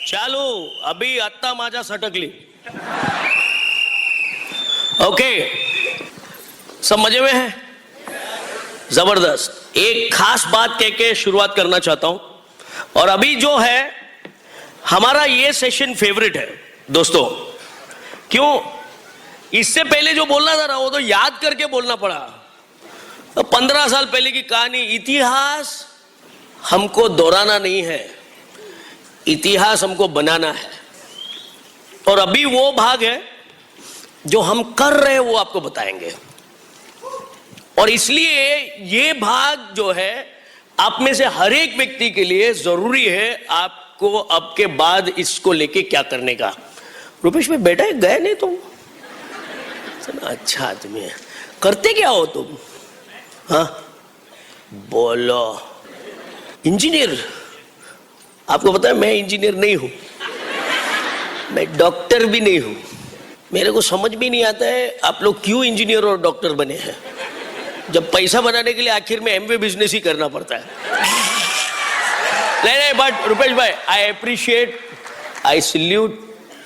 चालू अभी आत्ता माझ्या सटकली. ओके, सब मजे में है? जबरदस्त. एक खास बात कह के शुरुआत करना चाहता हूं. और अभी जो है हमारा ये सेशन फेवरेट है दोस्तों. क्यों? इससे पहले जो बोलना था ना वो तो याद करके बोलना पड़ा. 15 साल पहले की कहानी. इतिहास हमको दोहराना नहीं है, इतिहास हमको बनाना है. और अभी वो भाग है जो हम कर रहे हैं वो आपको बताएंगे. और इसलिए ये भाग जो है आप में से हर एक व्यक्ति के लिए जरूरी है. आपको अब के बाद इसको लेके क्या करने का. रुपेश भाई बेटा गए नहीं तुम? अच्छा आदमी है. करते क्या हो तुम? हाँ बोलो. इंजीनियर. आपको पता है मैं इंजीनियर नहीं हूं, मैं डॉक्टर भी नहीं हूं. मेरे को समझ भी नहीं आता है आप लोग क्यों इंजीनियर और डॉक्टर बने हैं, जब पैसा बनाने के लिए आखिर में एमवे बिजनेस ही करना पड़ता है. नहीं, बट रुपेश भाई I appreciate, I salute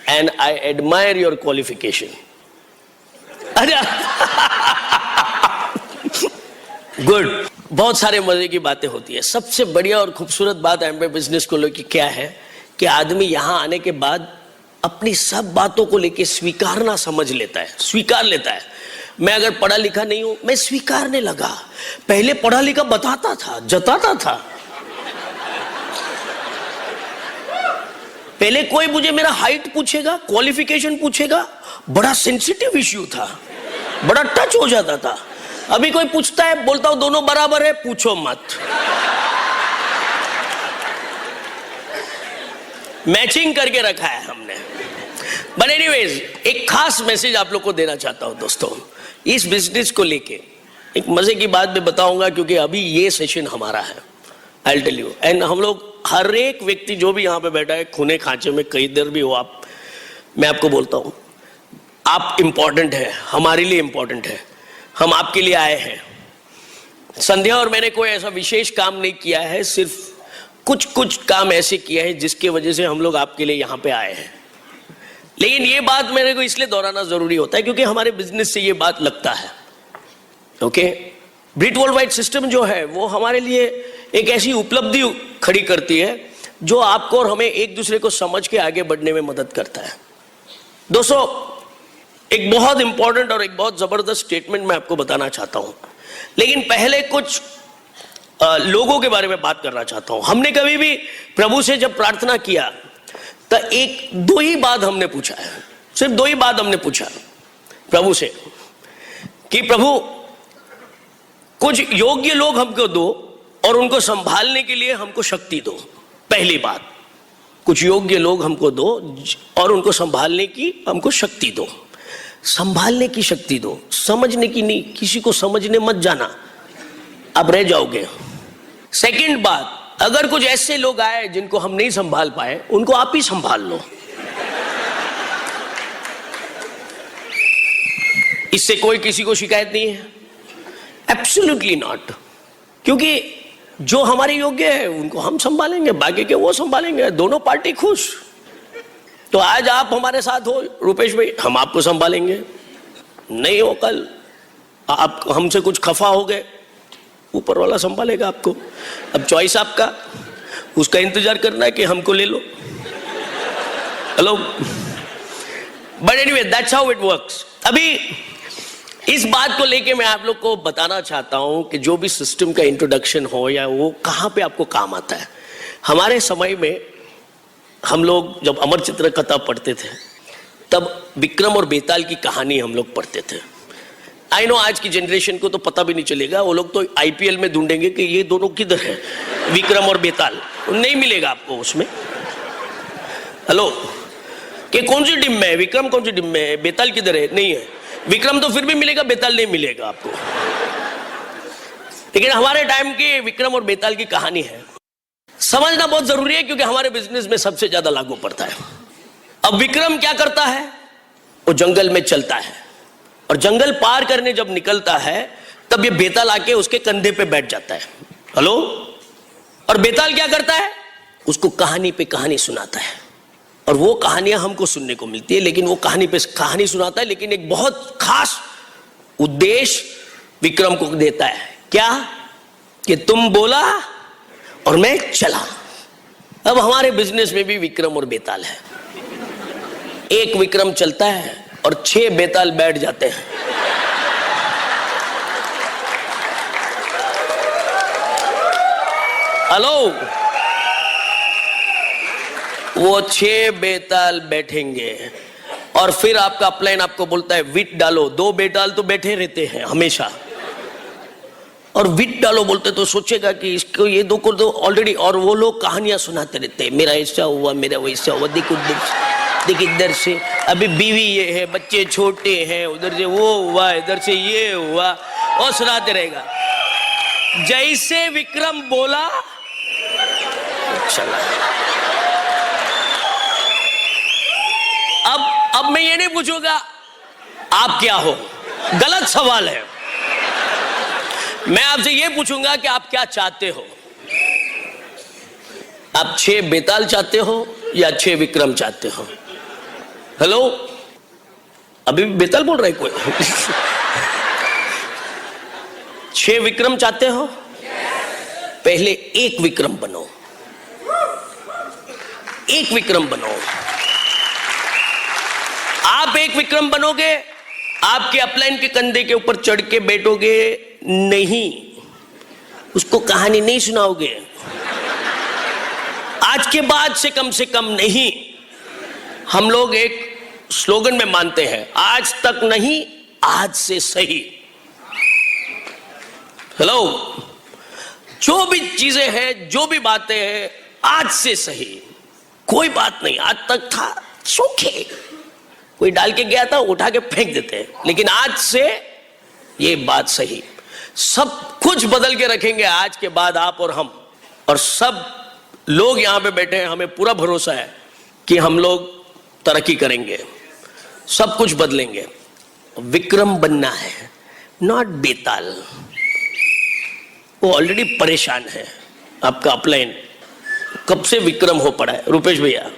and I admire your qualification. Good. बहुत सारे मजे की बातें होती है. सबसे बढ़िया और खूबसूरत बात एमवे बिजनेस को लेकर क्या है कि आदमी यहां आने के बाद अपनी सब बातों को लेकर स्वीकारना समझ लेता है, स्वीकार लेता है. मैं अगर पढ़ा लिखा नहीं हूं मैं स्वीकारने लगा. पहले पढ़ा लिखा बताता था, जताता था. पहले कोई मुझे मेरा हाइट पूछेगा, क्वालिफिकेशन पूछेगा, बड़ा सेंसिटिव इश्यू था, बड़ा टच हो जाता था. अभी कोई पूछता है बोलता हूं दोनों बराबर है, पूछो मत. मैचिंग करके रखा है हमने. बट एनीवेज एक खास मैसेज आप लोग को देना चाहता हूं दोस्तों. इस बिजनेस को लेके एक मजे की बात मैं बताऊंगा क्योंकि अभी ये सेशन हमारा है. I will tell you. And हम लोग हर एक व्यक्ति जो भी यहां पे बैठा है खूने खांचे में कई देर भी हो आप, मैं आपको बोलता हूं आप इंपॉर्टेंट है, हमारे लिए इंपॉर्टेंट है. हम आपके लिए आए हैं. संध्या और मैंने कोई ऐसा विशेष काम नहीं किया है, सिर्फ कुछ कुछ काम ऐसे किया है जिसके वजह से हम लोग आपके लिए यहां पे आए हैं. लेकिन ये बात मेरे को इसलिए दोहराना जरूरी होता है क्योंकि हमारे बिजनेस से ये बात लगता है. ओके, ब्रिट वर्ल्ड वाइड सिस्टम जो है वो हमारे लिए एक ऐसी उपलब्धि खड़ी करती है जो आपको और हमें एक दूसरे को समझ के आगे बढ़ने में मदद करता है. दोस्तों एक बहुत इंपॉर्टेंट और एक बहुत जबरदस्त स्टेटमेंट मैं आपको बताना चाहता हूं. लेकिन पहले कुछ लोगों के बारे में बात करना चाहता हूं. हमने कभी भी प्रभु से जब प्रार्थना किया तो दो ही बात हमने पूछा है, सिर्फ दो ही बात हमने पूछा प्रभु से कि प्रभु कुछ योग्य लोग हमको दो और उनको संभालने के लिए हमको शक्ति दो. पहली बात, कुछ योग्य लोग हमको दो और उनको संभालने की हमको शक्ति दो. संभालने की शक्ति दो, समझने की नहीं. किसी को समझने मत जाना, आप रह जाओगे. सेकंड बात, अगर कुछ ऐसे लोग आए जिनको हम नहीं संभाल पाए उनको आप ही संभाल लो. इससे कोई किसी को शिकायत नहीं है, एब्सोल्युटली नॉट. क्योंकि जो हमारे योग्य है उनको हम संभालेंगे, बाकी के वो संभालेंगे, दोनों पार्टी खुश. तो आज आप हमारे साथ हो रुपेश भाई, हम आपको संभालेंगे. नहीं हो कल आप हमसे कुछ खफा हो गए, ऊपर वाला संभालेगा आपको. अब चॉइस आपका, उसका इंतजार करना है कि हमको ले लो. Hello. But anyway that's how it works. अभी इस बात को लेके मैं आप लोग को बताना चाहता हूं कि जो भी सिस्टम का इंट्रोडक्शन हो या वो कहां पे आपको काम आता है. हमारे समय में हम लोग जब अमर चित्र कथा पढ़ते थे तब विक्रम और बेताल की कहानी हम लोग पढ़ते थे. आई नो आज की जनरेशन को तो पता भी नहीं चलेगा, वो लोग तो आईपीएल में ढूंढेंगे कि ये दोनों किधर है, विक्रम और बेताल. नहीं मिलेगा आपको उसमें. हेलो, कि कौन सी टीम में है विक्रम, कौन सी टीम में है बेताल, किधर है? नहीं है. विक्रम तो फिर भी मिलेगा, बेताल नहीं मिलेगा आपको. लेकिन हमारे टाइम की विक्रम और बेताल की कहानी है, समझना बहुत जरूरी है क्योंकि हमारे बिजनेस में सबसे ज्यादा लागू पड़ता है. अब विक्रम क्या करता है, वो जंगल में चलता है और जंगल पार करने जब निकलता है तब ये बेताल आके उसके कंधे पे बैठ जाता है. हेलो. और बेताल क्या करता है, उसको कहानी पे कहानी सुनाता है. और वो कहानियां हमको सुनने को मिलती है, लेकिन वो कहानी पे कहानी सुनाता है, लेकिन एक बहुत खास उद्देश्य विक्रम को देता है। क्या? कि तुम बोला और मैं चला। अब हमारे बिजनेस में भी विक्रम और बेताल है। एक विक्रम चलता है और 6 बेताल बैठ जाते हैं। हेलो, वो 6 बेताल बैठेंगे और फिर आपका प्लान आपको बोलता है विट डालो। 2 बेताल तो बैठे रहते हैं हमेशा, और विट डालो बोलते तो सोचेगा कि इसको ये 2 को दो ऑलरेडी, और वो लोग कहानियां सुनाते रहते हैं, मेरा ऐसा हुआ, मेरा वैसा हुआ, देख इधर से अभी बीवी ये है, बच्चे छोटे हैं, उधर से वो हुआ, इधर से ये हुआ, और सुनाते रहेगा। जैसे विक्रम बोला चला। अब मैं ये नहीं पूछूंगा आप क्या हो, गलत सवाल है। मैं आपसे ये पूछूंगा कि आप क्या चाहते हो। आप 6 बेताल चाहते हो या 6 विक्रम चाहते हो? हेलो, अभी भी बेताल बोल रहे कोई? 6 विक्रम चाहते हो? पहले एक विक्रम बनो, एक विक्रम बनो। आप एक विक्रम बनोगे, आपके अपलाइन के कंधे के ऊपर चढ़ के बैठोगे नहीं, उसको कहानी नहीं सुनाओगे। आज के बाद से कम नहीं। हम लोग एक स्लोगन में मानते हैं, आज तक नहीं, आज से सही। हेलो, जो भी चीजें हैं, जो भी बातें हैं, आज से सही। कोई बात नहीं, आज तक था सूखे, कोई डाल के गया था उठा के फेंक देते हैं, लेकिन आज से ये बात सही। सब कुछ बदल के रखेंगे आज के बाद, आप और हम और सब लोग यहां पे बैठे हैं। हमें पूरा भरोसा है कि हम लोग तरक्की करेंगे, सब कुछ बदलेंगे। विक्रम बनना है, नॉट बेताल। वो ऑलरेडी परेशान है, आपका अपलाइन कब से विक्रम हो पड़ा है। रुपेश भैया,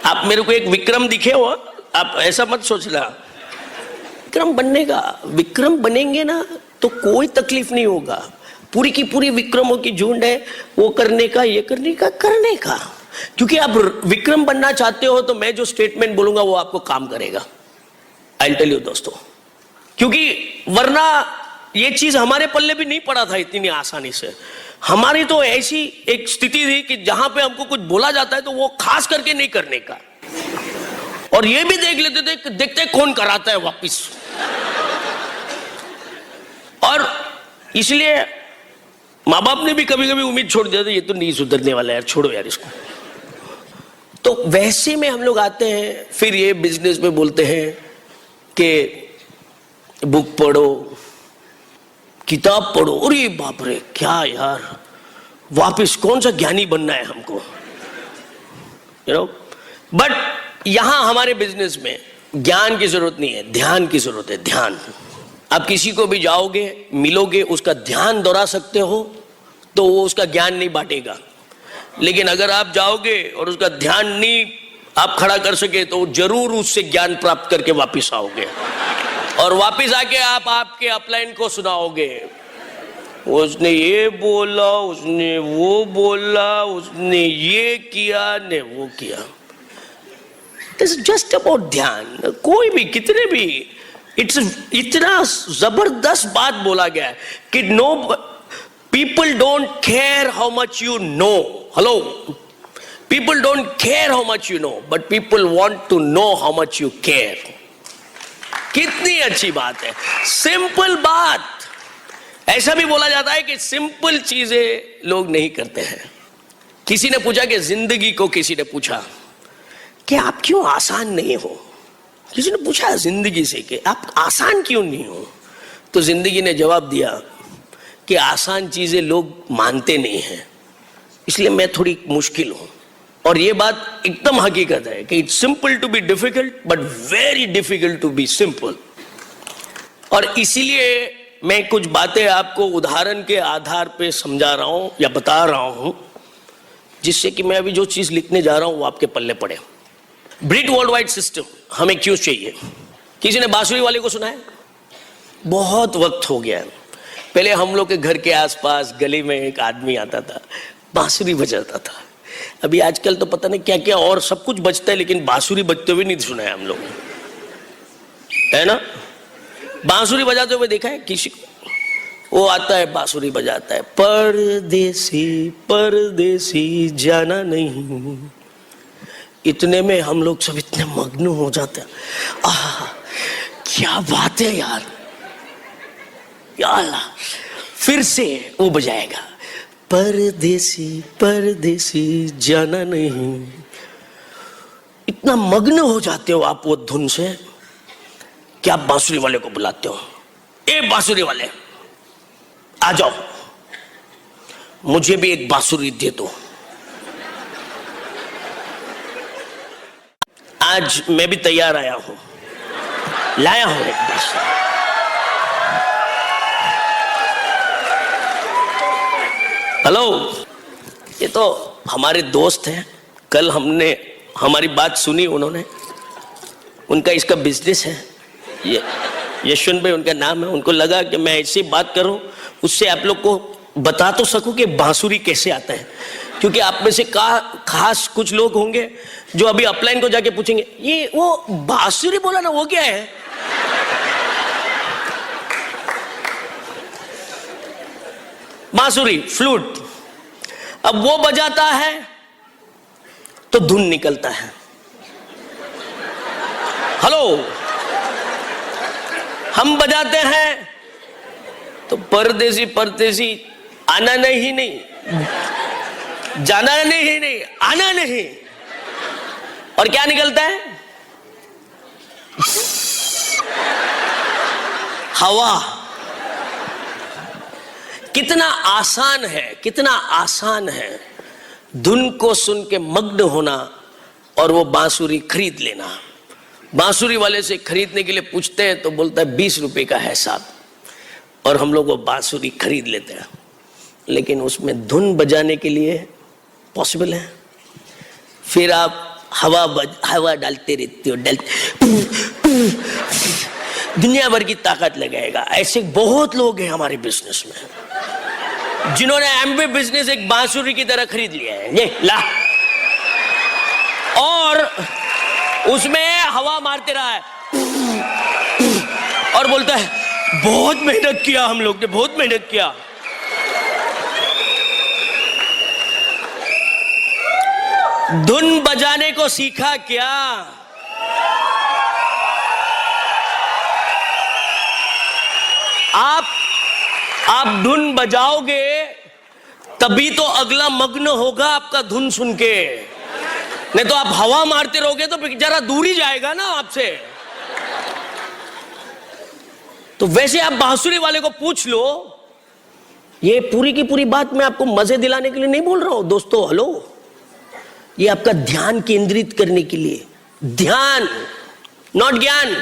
आप मेरे को एक विक्रम दिखे हो, आप ऐसा मत सोचना। विक्रम बनने का, विक्रम बनेंगे ना तो कोई तकलीफ नहीं होगा। पूरी की पूरी विक्रमों की झुंड है, वो करने का, ये करने का। क्योंकि आप विक्रम बनना चाहते हो तो मैं जो स्टेटमेंट बोलूंगा वो आपको काम करेगा। आई टेल यू दोस्तों, क्योंकि वरना ये चीज हमारे पल्ले भी नहीं पड़ा था इतनी आसानी से। हमारी तो ऐसी एक स्थिति थी कि जहां पे हमको कुछ बोला जाता है तो वो खास करके नहीं करने का, और ये भी देख लेते थे, देखते कौन कराता है वापिस। और इसलिए माँ बाप ने भी कभी कभी उम्मीद छोड़ दिया था, ये तो नहीं सुधरने वाला यार, छोड़ो यार इसको। तो वैसे में हम लोग आते हैं, फिर ये बिजनेस में बोलते हैं कि बुक पढ़ो, किताब पढ़ो। अरे बाप रे, क्या यार, वापस कौन सा ज्ञानी बनना है हमको, यू नो। बट यहां हमारे बिजनेस में ज्ञान की जरूरत नहीं है, ध्यान की जरूरत है। ध्यान, आप किसी को भी जाओगे, मिलोगे, उसका ध्यान दोहरा सकते हो तो वो उसका ज्ञान नहीं बांटेगा। लेकिन अगर आप जाओगे और उसका ध्यान नहीं आप खड़ा कर सके तो जरूर उससे ज्ञान प्राप्त करके वापिस आओगे, और वापिस आके आप आपके अपलाइन को सुनाओगे, उसने ये बोला, उसने वो बोला, उसने ये किया, ने वो किया। It's just about ध्यान। कोई भी, कितने भी, इतना जबरदस्त बात बोला गया है कि no, people don't care how much you know. Hello, people don't care how much you know, but people want to know how much you care. कितनी अच्छी बात है, सिंपल बात। ऐसा भी बोला जाता है कि सिंपल चीजें लोग नहीं करते हैं। किसी ने पूछा कि जिंदगी को, किसी ने पूछा कि आप क्यों आसान नहीं हो। किसी ने पूछा जिंदगी से कि आप आसान क्यों नहीं हो, तो जिंदगी ने जवाब दिया कि आसान चीजें लोग मानते नहीं हैं, इसलिए मैं थोड़ी मुश्किल हूं। और ये बात एकदम हकीकत है कि it's simple to be difficult but very difficult to be simple. और इसीलिए मैं कुछ बातें आपको उदाहरण के आधार पे समझा रहा हूं या बता रहा हूं जिससे कि मैं अभी जो चीज लिखने जा रहा हूं वो आपके पल्ले पड़े। ब्रिट वर्ल्ड वाइड सिस्टम हमें क्यों चाहिए? किसी ने बांसुरी वाले को सुना है? बहुत वक्त हो गया है। पहले हम लोग के घर के आसपास गली में एक आदमी आता था, बांसुरी बजाता था। अभी आजकल तो पता नहीं क्या क्या और सब कुछ बजता है, लेकिन बांसुरी बजते हुए नहीं सुना है हम लोग, है ना? बांसुरी बजाते हुए देखा है किसी को? वो आता है बांसुरी बजाता है, परदेसी परदेसी जाना नहीं। इतने में हम लोग सब इतने मग्न हो जाते हैं, आह क्या बात है यार, या अल्लाह। फिर से वो बजाएगा, परदेसी परदेसी जाना नहीं। इतना मग्न हो जाते हो आप वो धुन से कि आप बांसुरी वाले को बुलाते हो, ए बांसुरी वाले आ जाओ, मुझे भी एक बांसुरी दे दो। आज मैं भी तैयार आया हूं, लाया हूं एक बांसुरी। हेलो, ये तो हमारे दोस्त हैं, कल हमने हमारी बात सुनी, उन्होंने, उनका इसका बिजनेस है, ये यशवंत भाई उनका नाम है। उनको लगा कि मैं ऐसी बात करूं, उससे आप लोग को बता तो सकूं कि बांसुरी कैसे आता है, क्योंकि आप में से खास कुछ लोग होंगे जो अभी अपलाइन को जाके पूछेंगे, ये वो बांसुरी बोला ना, वो क्या है? बांसुरी, फ्लूट। अब वो बजाता है तो धुन निकलता है। हेलो, हम बजाते हैं तो परदेसी परदेसी आना नहीं, जाना नहीं, आना नहीं, और क्या निकलता है? हवा। कितना आसान है, कितना आसान है धुन को सुन के मग्न होना और वो बांसुरी खरीद लेना। बांसुरी वाले से खरीदने के लिए पूछते हैं तो बोलता है 20 रुपए का है साहब, और हम लोग वो बांसुरी खरीद लेते हैं, लेकिन उसमें धुन बजाने के लिए पॉसिबल है? फिर आप हवा डालते रहते हो, दुनिया भर की ताकत लगाएगा। ऐसे बहुत लोग हैं हमारे बिजनेस में जिन्होंने एमबी बिजनेस एक बांसुरी की तरह खरीद लिया है, ये ला, और उसमें हवा मारते रहा है और बोलता है बहुत मेहनत किया, हम लोग ने बहुत मेहनत किया। धुन बजाने को सीखा क्या? आप धुन बजाओगे तभी तो अगला मग्न होगा आपका धुन सुन के, नहीं तो आप हवा मारते रहोगे तो बेचारा दूर ही जाएगा ना आपसे। तो वैसे आप बांसुरी वाले को पूछ लो। ये पूरी की पूरी बात मैं आपको मजे दिलाने के लिए नहीं बोल रहा हूं दोस्तों, हेलो, ये आपका ध्यान केंद्रित करने के लिए, ध्यान नॉट ज्ञान,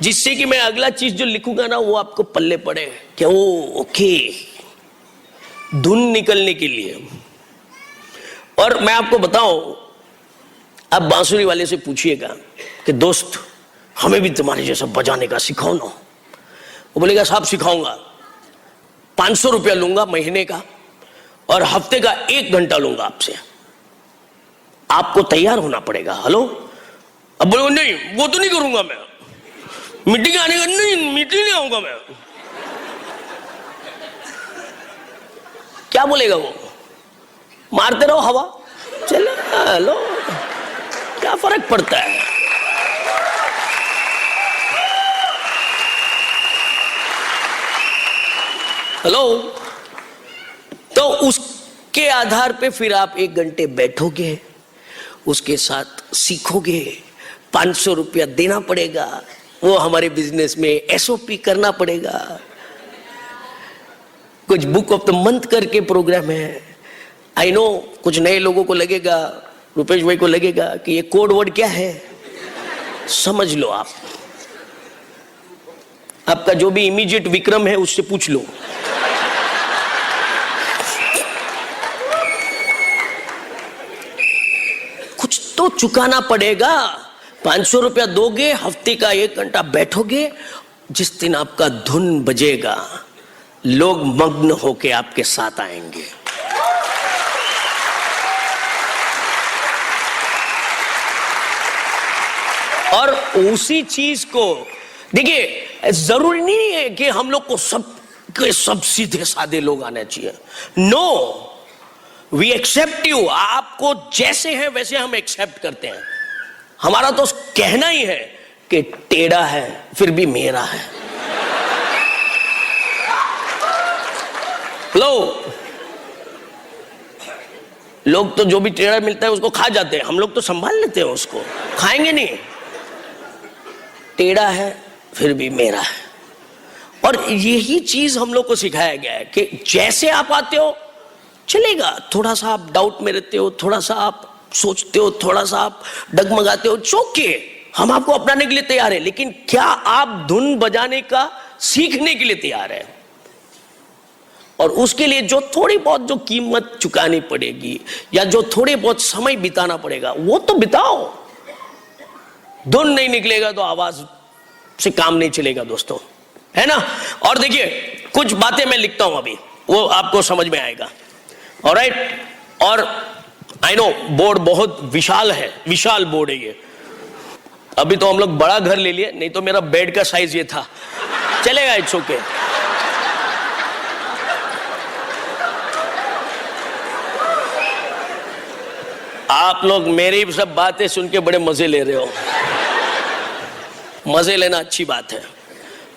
जिससे कि मैं अगला चीज जो लिखूंगा ना वो आपको पल्ले पड़े कि ओके, धुन निकलने के लिए। और मैं आपको बताऊं, आप बांसुरी वाले से पूछिएगा कि दोस्त हमें भी तुम्हारे जैसा बजाने का सिखाओ ना, वो बोलेगा साहब सिखाऊंगा, 500 रुपया लूंगा महीने का और हफ्ते का 1 घंटा लूंगा आपसे, आपको तैयार होना पड़ेगा। हेलो, अब बोलेगा नहीं वो तो नहीं करूंगा मैं, मीटिंग आने का नहीं, मीटिंग नहीं आऊंगा मैं। क्या बोलेगा वो? मारते रहो हवा, चले, हेलो, क्या फर्क पड़ता है? हेलो, तो उसके आधार पे फिर आप 1 घंटे बैठोगे, उसके साथ सीखोगे, 500 रुपया देना पड़ेगा, वो हमारे बिजनेस में एसओपी करना पड़ेगा, कुछ बुक ऑफ द मंथ करके प्रोग्राम है। आई नो कुछ नए लोगों को लगेगा, रुपेश भाई को लगेगा कि ये कोड वर्ड क्या है, समझ लो आप, आपका जो भी इमीडिएट विक्रम है उससे पूछ लो। चुकाना पड़ेगा। 500 रुपया दोगे, हफ्ते का 1 घंटा बैठोगे, जिस दिन आपका धुन बजेगा लोग मग्न होके आपके साथ आएंगे। और उसी चीज को देखिए, जरूरी नहीं है कि हम लोग को सब सीधे साधे लोग आने चाहिए। No, we accept you. आपको जैसे हैं वैसे हम एक्सेप्ट करते हैं। हमारा तो कहना ही है कि टेढ़ा है फिर भी मेरा है। लोग तो जो भी टेढ़ा मिलता है उसको खा जाते हैं, हम लोग तो संभाल लेते हैं, उसको खाएंगे नहीं। टेढ़ा है फिर भी मेरा है। और यही चीज हम लोग को सिखाया गया है कि जैसे आप आते हो चलेगा, थोड़ा सा आप डाउट में रहते हो, थोड़ा सा आप सोचते हो, थोड़ा सा आप डगमगाते हो, चौके हम आपको अपनाने के लिए तैयार है। लेकिन क्या आप धुन बजाने का सीखने के लिए तैयार है? और उसके लिए जो थोड़ी बहुत जो कीमत चुकानी पड़ेगी या जो थोड़े बहुत समय बिताना पड़ेगा वो तो बिताओ। धुन नहीं निकलेगा तो आवाज से काम नहीं चलेगा दोस्तों, है ना। और देखिए, कुछ बातें मैं लिखता हूं अभी, वो आपको समझ में आएगा। ऑलराइट। और आई नो बोर्ड बहुत विशाल है, विशाल बोर्ड है ये। अभी तो हम लोग बड़ा घर ले लिए, नहीं तो मेरा बेड का साइज ये था। चलेगा, इट्स ओके। आप लोग मेरी सब बातें सुन के बड़े मजे ले रहे हो। मजे लेना अच्छी बात है।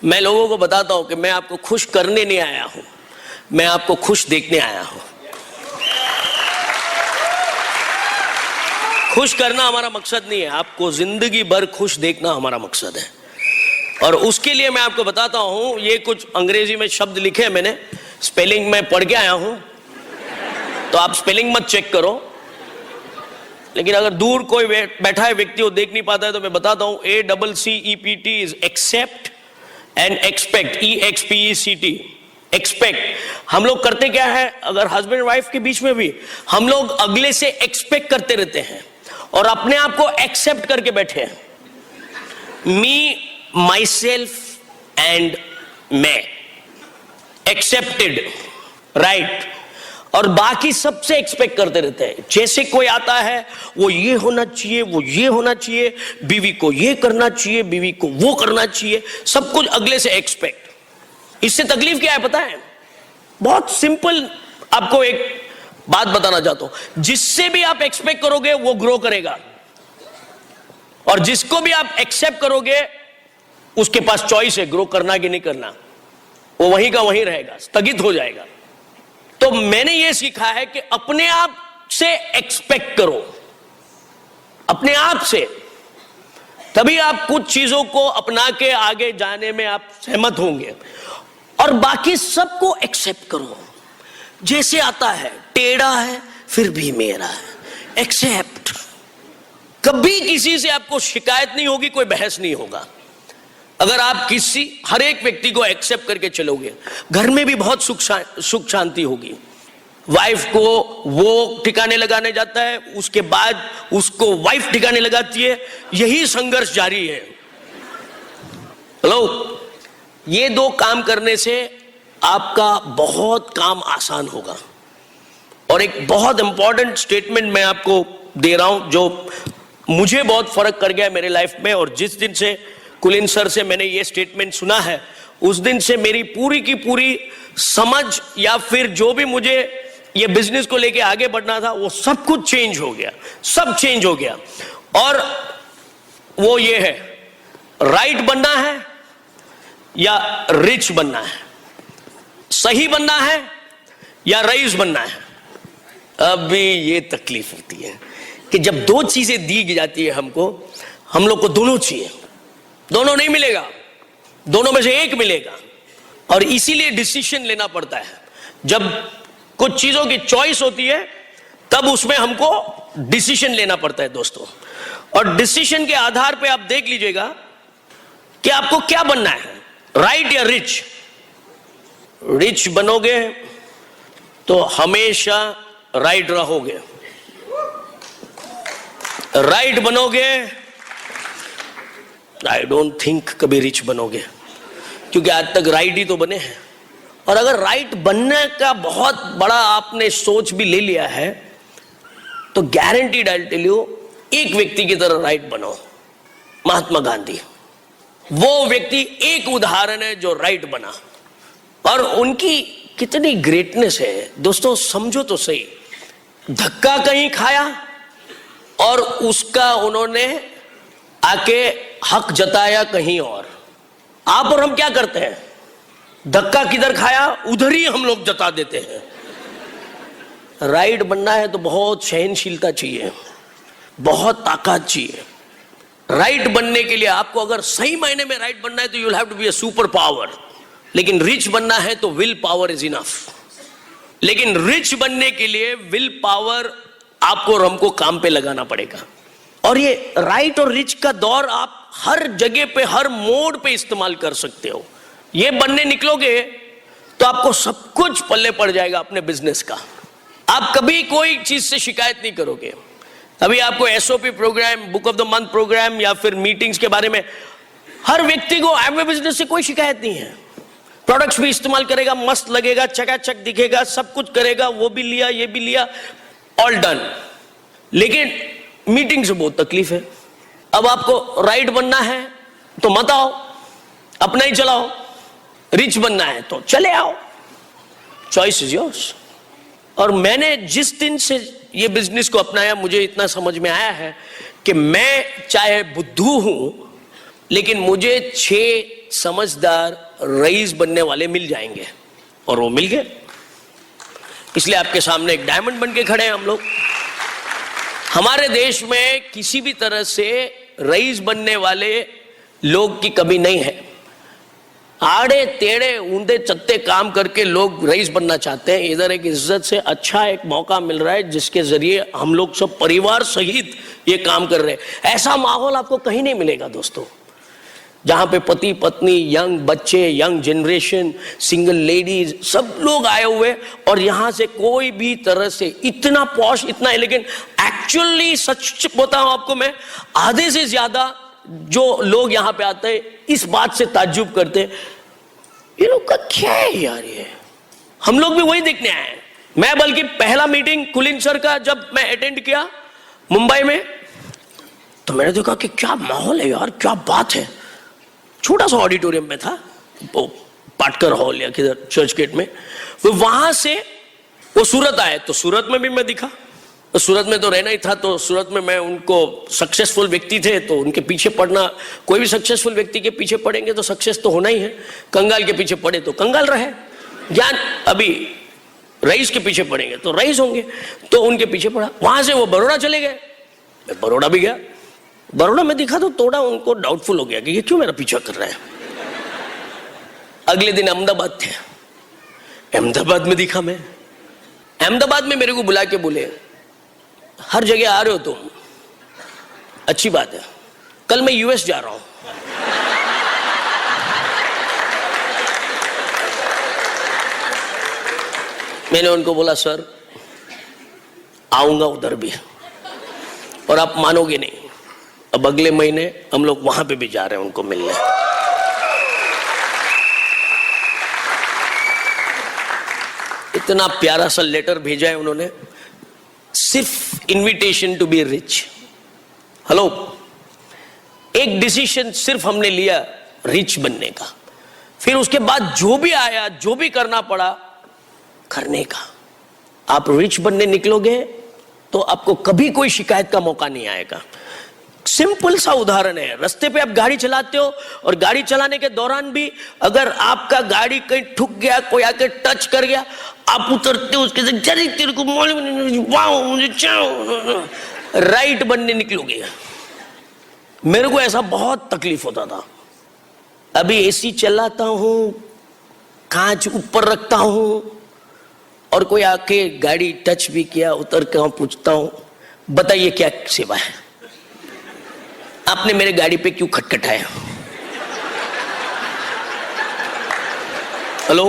मैं लोगों को बताता हूं कि मैं आपको खुश करने नहीं आया हूं, मैं आपको खुश देखने आया हूं। खुश करना हमारा मकसद नहीं है, आपको जिंदगी भर खुश देखना हमारा मकसद है। और उसके लिए मैं आपको बताता हूं, ये कुछ अंग्रेजी में शब्द लिखे हैं मैंने, स्पेलिंग में पढ़ के आया हूं, तो आप स्पेलिंग मत चेक करो। लेकिन अगर दूर कोई बैठा है व्यक्ति वो देख नहीं पाता है तो मैं बताता हूं। ACCEPT is accept and expect, EXPECT, expect. हम लोग करते क्या है, अगर हस्बैंड वाइफ के बीच में भी हम लोग अगले से एक्सपेक्ट करते रहते हैं और अपने आप को एक्सेप्ट करके बैठे हैं। मी, माई सेल्फ एंड मैं, एक्सेप्टेड, राइट। और बाकी सबसे एक्सपेक्ट करते रहते हैं। जैसे कोई आता है वो ये होना चाहिए, वो ये होना चाहिए, बीवी को ये करना चाहिए, बीवी को वो करना चाहिए, सब कुछ अगले से एक्सपेक्ट। इससे तकलीफ क्या है पता है? बहुत सिंपल आपको एक बात बताना चाहता हूं। जिससे भी आप एक्सपेक्ट करोगे वो ग्रो करेगा, और जिसको भी आप एक्सेप्ट करोगे उसके पास चॉइस है ग्रो करना कि नहीं करना। वो वहीं का वहीं रहेगा, स्थगित हो जाएगा। तो मैंने ये सीखा है कि अपने आप से एक्सपेक्ट करो, अपने आप से, तभी आप कुछ चीजों को अपना के आगे जाने में आप सहमत होंगे। और बाकी सबको एक्सेप्ट करो, जैसे आता है, टेढ़ा है फिर भी मेरा है, एक्सेप्ट। कभी किसी से आपको शिकायत नहीं होगी, कोई बहस नहीं होगा। अगर आप हर एक व्यक्ति को एक्सेप्ट करके चलोगे, घर में भी बहुत सुख शांति होगी। वाइफ को वो ठिकाने लगाने जाता है, उसके बाद उसको वाइफ ठिकाने लगाती है, यही संघर्ष जारी है। हेलो, ये 2 काम करने से आपका बहुत काम आसान होगा। और एक बहुत इंपॉर्टेंट स्टेटमेंट मैं आपको दे रहा हूं जो मुझे बहुत फर्क कर गया मेरे लाइफ में। और जिस दिन से कुलीन सर से मैंने ये स्टेटमेंट सुना है, उस दिन से मेरी पूरी की पूरी समझ या फिर जो भी मुझे ये बिजनेस को लेके आगे बढ़ना था वो सब कुछ चेंज हो गया, सब चेंज हो गया। और वो ये है, राइट बनना है या रिच बनना है, सही बनना है या रईस बनना है। अभी ये तकलीफ होती है कि जब 2 चीजें दी जाती है हमको, हम लोग को दोनों चाहिए, दोनों नहीं मिलेगा, दोनों में से एक मिलेगा। और इसीलिए डिसीजन लेना पड़ता है। जब कुछ चीजों की चॉइस होती है तब उसमें हमको डिसीजन लेना पड़ता है दोस्तों। और डिसीजन के आधार पे आप देख लीजिएगा कि आपको क्या बनना है, राइट या रिच। रिच बनोगे तो हमेशा राइट रहोगे, राइट बनोगे, आई डोंट थिंक कभी रिच बनोगे, क्योंकि आज तक राइट ही तो बने हैं। और अगर राइट बनने का बहुत बड़ा आपने सोच भी ले लिया है तो गारंटीड आई टेल यू, एक व्यक्ति की तरह राइट बनो, महात्मा गांधी। वो व्यक्ति एक उदाहरण है जो राइट बना, और उनकी कितनी ग्रेटनेस है दोस्तों, समझो तो सही। धक्का कहीं खाया और उसका उन्होंने आके हक जताया कहीं और। आप और हम क्या करते हैं, धक्का किधर खाया उधर ही हम लोग जता देते हैं। राइट बनना है तो बहुत सहनशीलता चाहिए, बहुत ताकत चाहिए। राइट बनने के लिए आपको अगर सही मायने में राइट बनना है तो you will have to be a super power. लेकिन रिच बनना है तो विल पावर इज इनफ। लेकिन रिच बनने के लिए विल पावर आपको और हमको काम पे लगाना पड़ेगा। और ये राइट और रिच का दौर आप हर जगह पे, हर मोड पे इस्तेमाल कर सकते हो। ये बनने निकलोगे तो आपको सब कुछ पल्ले पड़ जाएगा अपने बिजनेस का। आप कभी कोई चीज से शिकायत नहीं करोगे। अभी आपको SOP program, book of the month program या फिर मीटिंग्स के बारे में, हर व्यक्ति को एमवे बिजनेस से कोई शिकायत नहीं है। प्रोडक्ट्स भी इस्तेमाल करेगा, मस्त लगेगा, चकाचक दिखेगा, सब कुछ करेगा, वो भी लिया, ये भी लिया, ऑल डन। लेकिन मीटिंग से बहुत तकलीफ है। अब आपको राइट बनना है तो मत आओ, अपना ही चलाओ। रिच बनना है तो चले आओ, चॉइस इज योर्स। और मैंने जिस दिन से ये बिजनेस को अपनाया, मुझे इतना समझ में आया है कि मैं चाहे बुद्धू हूं, लेकिन मुझे 6 समझदार रईस बनने वाले मिल जाएंगे, और वो मिल गए। इसलिए आपके सामने एक डायमंड बन के खड़े हैं हम लोग। हमारे देश में किसी भी तरह से रईस बनने वाले लोग की कमी नहीं है। आड़े टेढ़े ऊंधे चत्ते काम करके लोग रईस बनना चाहते हैं। इधर एक इज्जत से अच्छा एक मौका मिल रहा है जिसके जरिए हम लोग सब परिवार सहित ये काम कर रहे हैं। ऐसा माहौल आपको कहीं नहीं मिलेगा दोस्तों, जहां पे पति पत्नी, यंग बच्चे, यंग जनरेशन, सिंगल लेडीज, सब लोग आए हुए, और यहां से कोई भी तरह से इतना पॉश, इतना एलिगेंट। एक्चुअली सच बताऊं आपको मैं, आधे से ज्यादा जो लोग यहां पे आते हैं इस बात से ताज्जुब करते हैं, ये लोग का क्या है यार ये। हम लोग भी वही देखने आए हैं। मैं बल्कि पहला मीटिंग कुलीन सर का जब मैं अटेंड किया मुंबई में, तो मैंने देखा कि क्या माहौल है यार, क्या बात है। छोटा सा ऑडिटोरियम में था, वो पाटकर हॉल या किधर चर्च गेट में। वो वहां से वो सूरत आए, तो सूरत में भी मैं दिखा। तो सूरत में तो रहना ही था, तो सूरत में मैं उनको सक्सेसफुल व्यक्ति थे तो उनके पीछे पड़ना, कोई भी सक्सेसफुल व्यक्ति के पीछे पड़ेंगे तो सक्सेस तो होना ही है। कंगाल के पीछे पड़े तो कंगाल रहे, ज्ञान अभी रईस के पीछे पड़ेंगे तो रईस होंगे, तो उनके पीछे पड़ा। वहां से वो बड़ौदा चले गए, मैं बड़ौदा भी गया। बड़ौदा में दिखा तो थोड़ा उनको डाउटफुल हो गया कि ये क्यों मेरा पीछा कर रहा है। अगले दिन अहमदाबाद थे, अहमदाबाद में दिखा मैं। अहमदाबाद में मेरे को बुला के बोले, हर जगह आ रहे हो तुम, अच्छी बात है, कल मैं यूएस जा रहा हूं। मैंने उनको बोला सर आऊंगा उधर भी, और आप मानोगे नहीं, अब अगले महीने हम लोग वहां पे भी जा रहे हैं उनको मिलने। इतना प्यारा सा लेटर भेजा है उन्होंने, सिर्फ invitation to be rich. Hello, एक डिसीजन सिर्फ हमने लिया रिच बनने का, फिर उसके बाद जो भी आया, जो भी करना पड़ा, करने का। आप रिच बनने निकलोगे तो आपको कभी कोई शिकायत का मौका नहीं आएगा। सिंपल सा उदाहरण है, रास्ते पे आप गाड़ी चलाते हो और गाड़ी चलाने के दौरान भी अगर आपका गाड़ी कहीं ठुक गया, कोई आके टच कर गया, आप उतरते हो उसके से, जरी तेरे को मुझे राइट बनने निकलोगे। मेरे को ऐसा बहुत तकलीफ होता था। अभी एसी चलाता हूं, कांच ऊपर रखता हूं, और कोई आके गाड़ी टच भी किया, उतर के पूछता हूं बताइए क्या सेवा है, आपने मेरे गाड़ी पे क्यों खटखटाया। हेलो,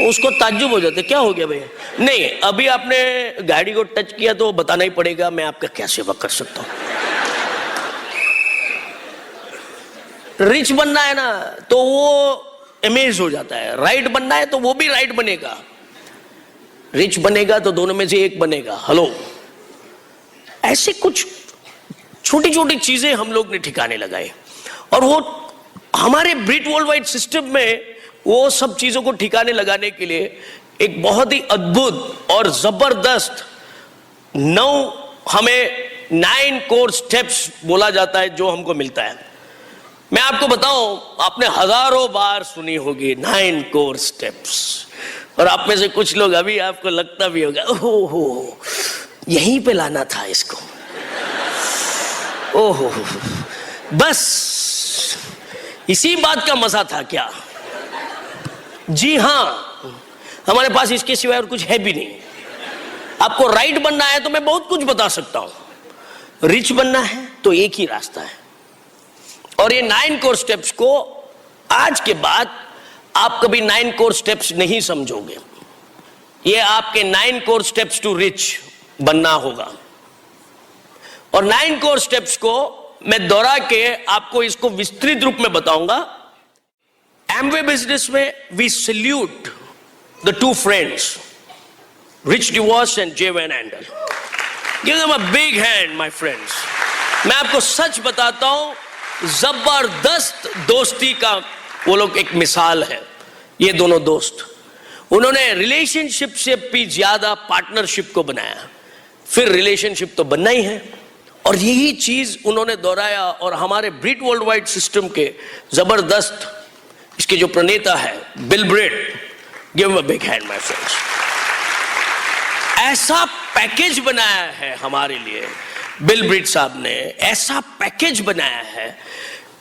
उसको ताज्जुब हो जाते, क्या हो गया भैया? नहीं, अभी आपने गाड़ी को टच किया तो बताना ही पड़ेगा, मैं आपका क्या सेवा कर सकता हूं। रिच बनना है ना तो वो अमेज हो जाता है, राइट बनना है तो वो भी राइट बनेगा। रिच बनेगा तो दोनों में से एक बनेगा। हेलो, ऐसे कुछ छोटी छोटी चीजें हम लोग ने ठिकाने लगाए, और वो हमारे ब्रिट वर्ल्ड वाइड सिस्टम में वो सब चीजों को ठिकाने लगाने के लिए एक बहुत ही अद्भुत और जबरदस्त हमें 9 कोर स्टेप्स बोला जाता है जो हमको मिलता है। मैं आपको बताऊं, आपने हजारों बार सुनी होगी 9 कोर स्टेप्स, और आप में से कुछ लोग अभी आपको लगता भी होगा ओहो यहीं पे लाना था इसको, ओहो बस इसी बात का मजा था क्या? जी हां, हमारे पास इसके सिवाय और कुछ है भी नहीं। आपको राइट बनना है तो मैं बहुत कुछ बता सकता हूं, रिच बनना है तो एक ही रास्ता है। और ये 9 कोर स्टेप्स को आज के बाद आप कभी 9 कोर स्टेप्स नहीं समझोगे, ये आपके 9 कोर स्टेप्स टू रिच बनना होगा। और 9 कोर स्टेप्स को मैं दोहरा के आपको इसको विस्तृत रूप में बताऊंगा। एमवे बिजनेस में we salute the 2 friends, Rich DeVos and Jay Van Andel. Give them a big hand my friends. मैं आपको सच बताता हूं, जबरदस्त दोस्ती का वो लोग एक मिसाल है। ये दोनों दोस्त, उन्होंने रिलेशनशिप से भी ज्यादा पार्टनरशिप को बनाया। फिर रिलेशनशिप तो बनना ही है, और यही चीज उन्होंने दोहराया। और हमारे ब्रिट वर्ल्ड वाइड सिस्टम के जबरदस्त इसके जो प्रणेता है Bill Britt, give him a big hand my friends. ऐसा पैकेज बनाया है हमारे लिए बिल ब्रिट साहब ने, ऐसा पैकेज बनाया है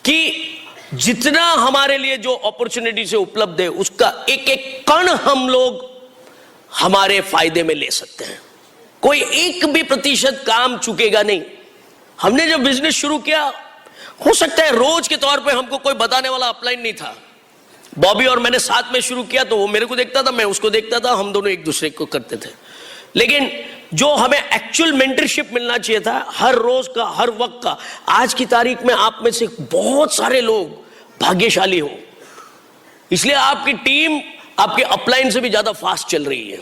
कि जितना हमारे लिए जो अपॉर्चुनिटी से उपलब्ध है उसका एक एक कण हम लोग हमारे फायदे में ले सकते हैं। कोई 1% काम चुकेगा नहीं। हमने जब बिजनेस शुरू किया, हो सकता है रोज के तौर पे हमको कोई बताने वाला अपलाइन नहीं था। बॉबी और मैंने साथ में शुरू किया तो वो मेरे को देखता था, मैं उसको देखता था, हम दोनों एक दूसरे को करते थे। लेकिन जो हमें एक्चुअल मेंटरशिप मिलना चाहिए था, हर रोज का, हर वक्त का, आज की तारीख में आप में से बहुत सारे लोग भाग्यशाली हो, इसलिए आपकी टीम आपके अपलाइन से भी ज्यादा फास्ट चल रही है।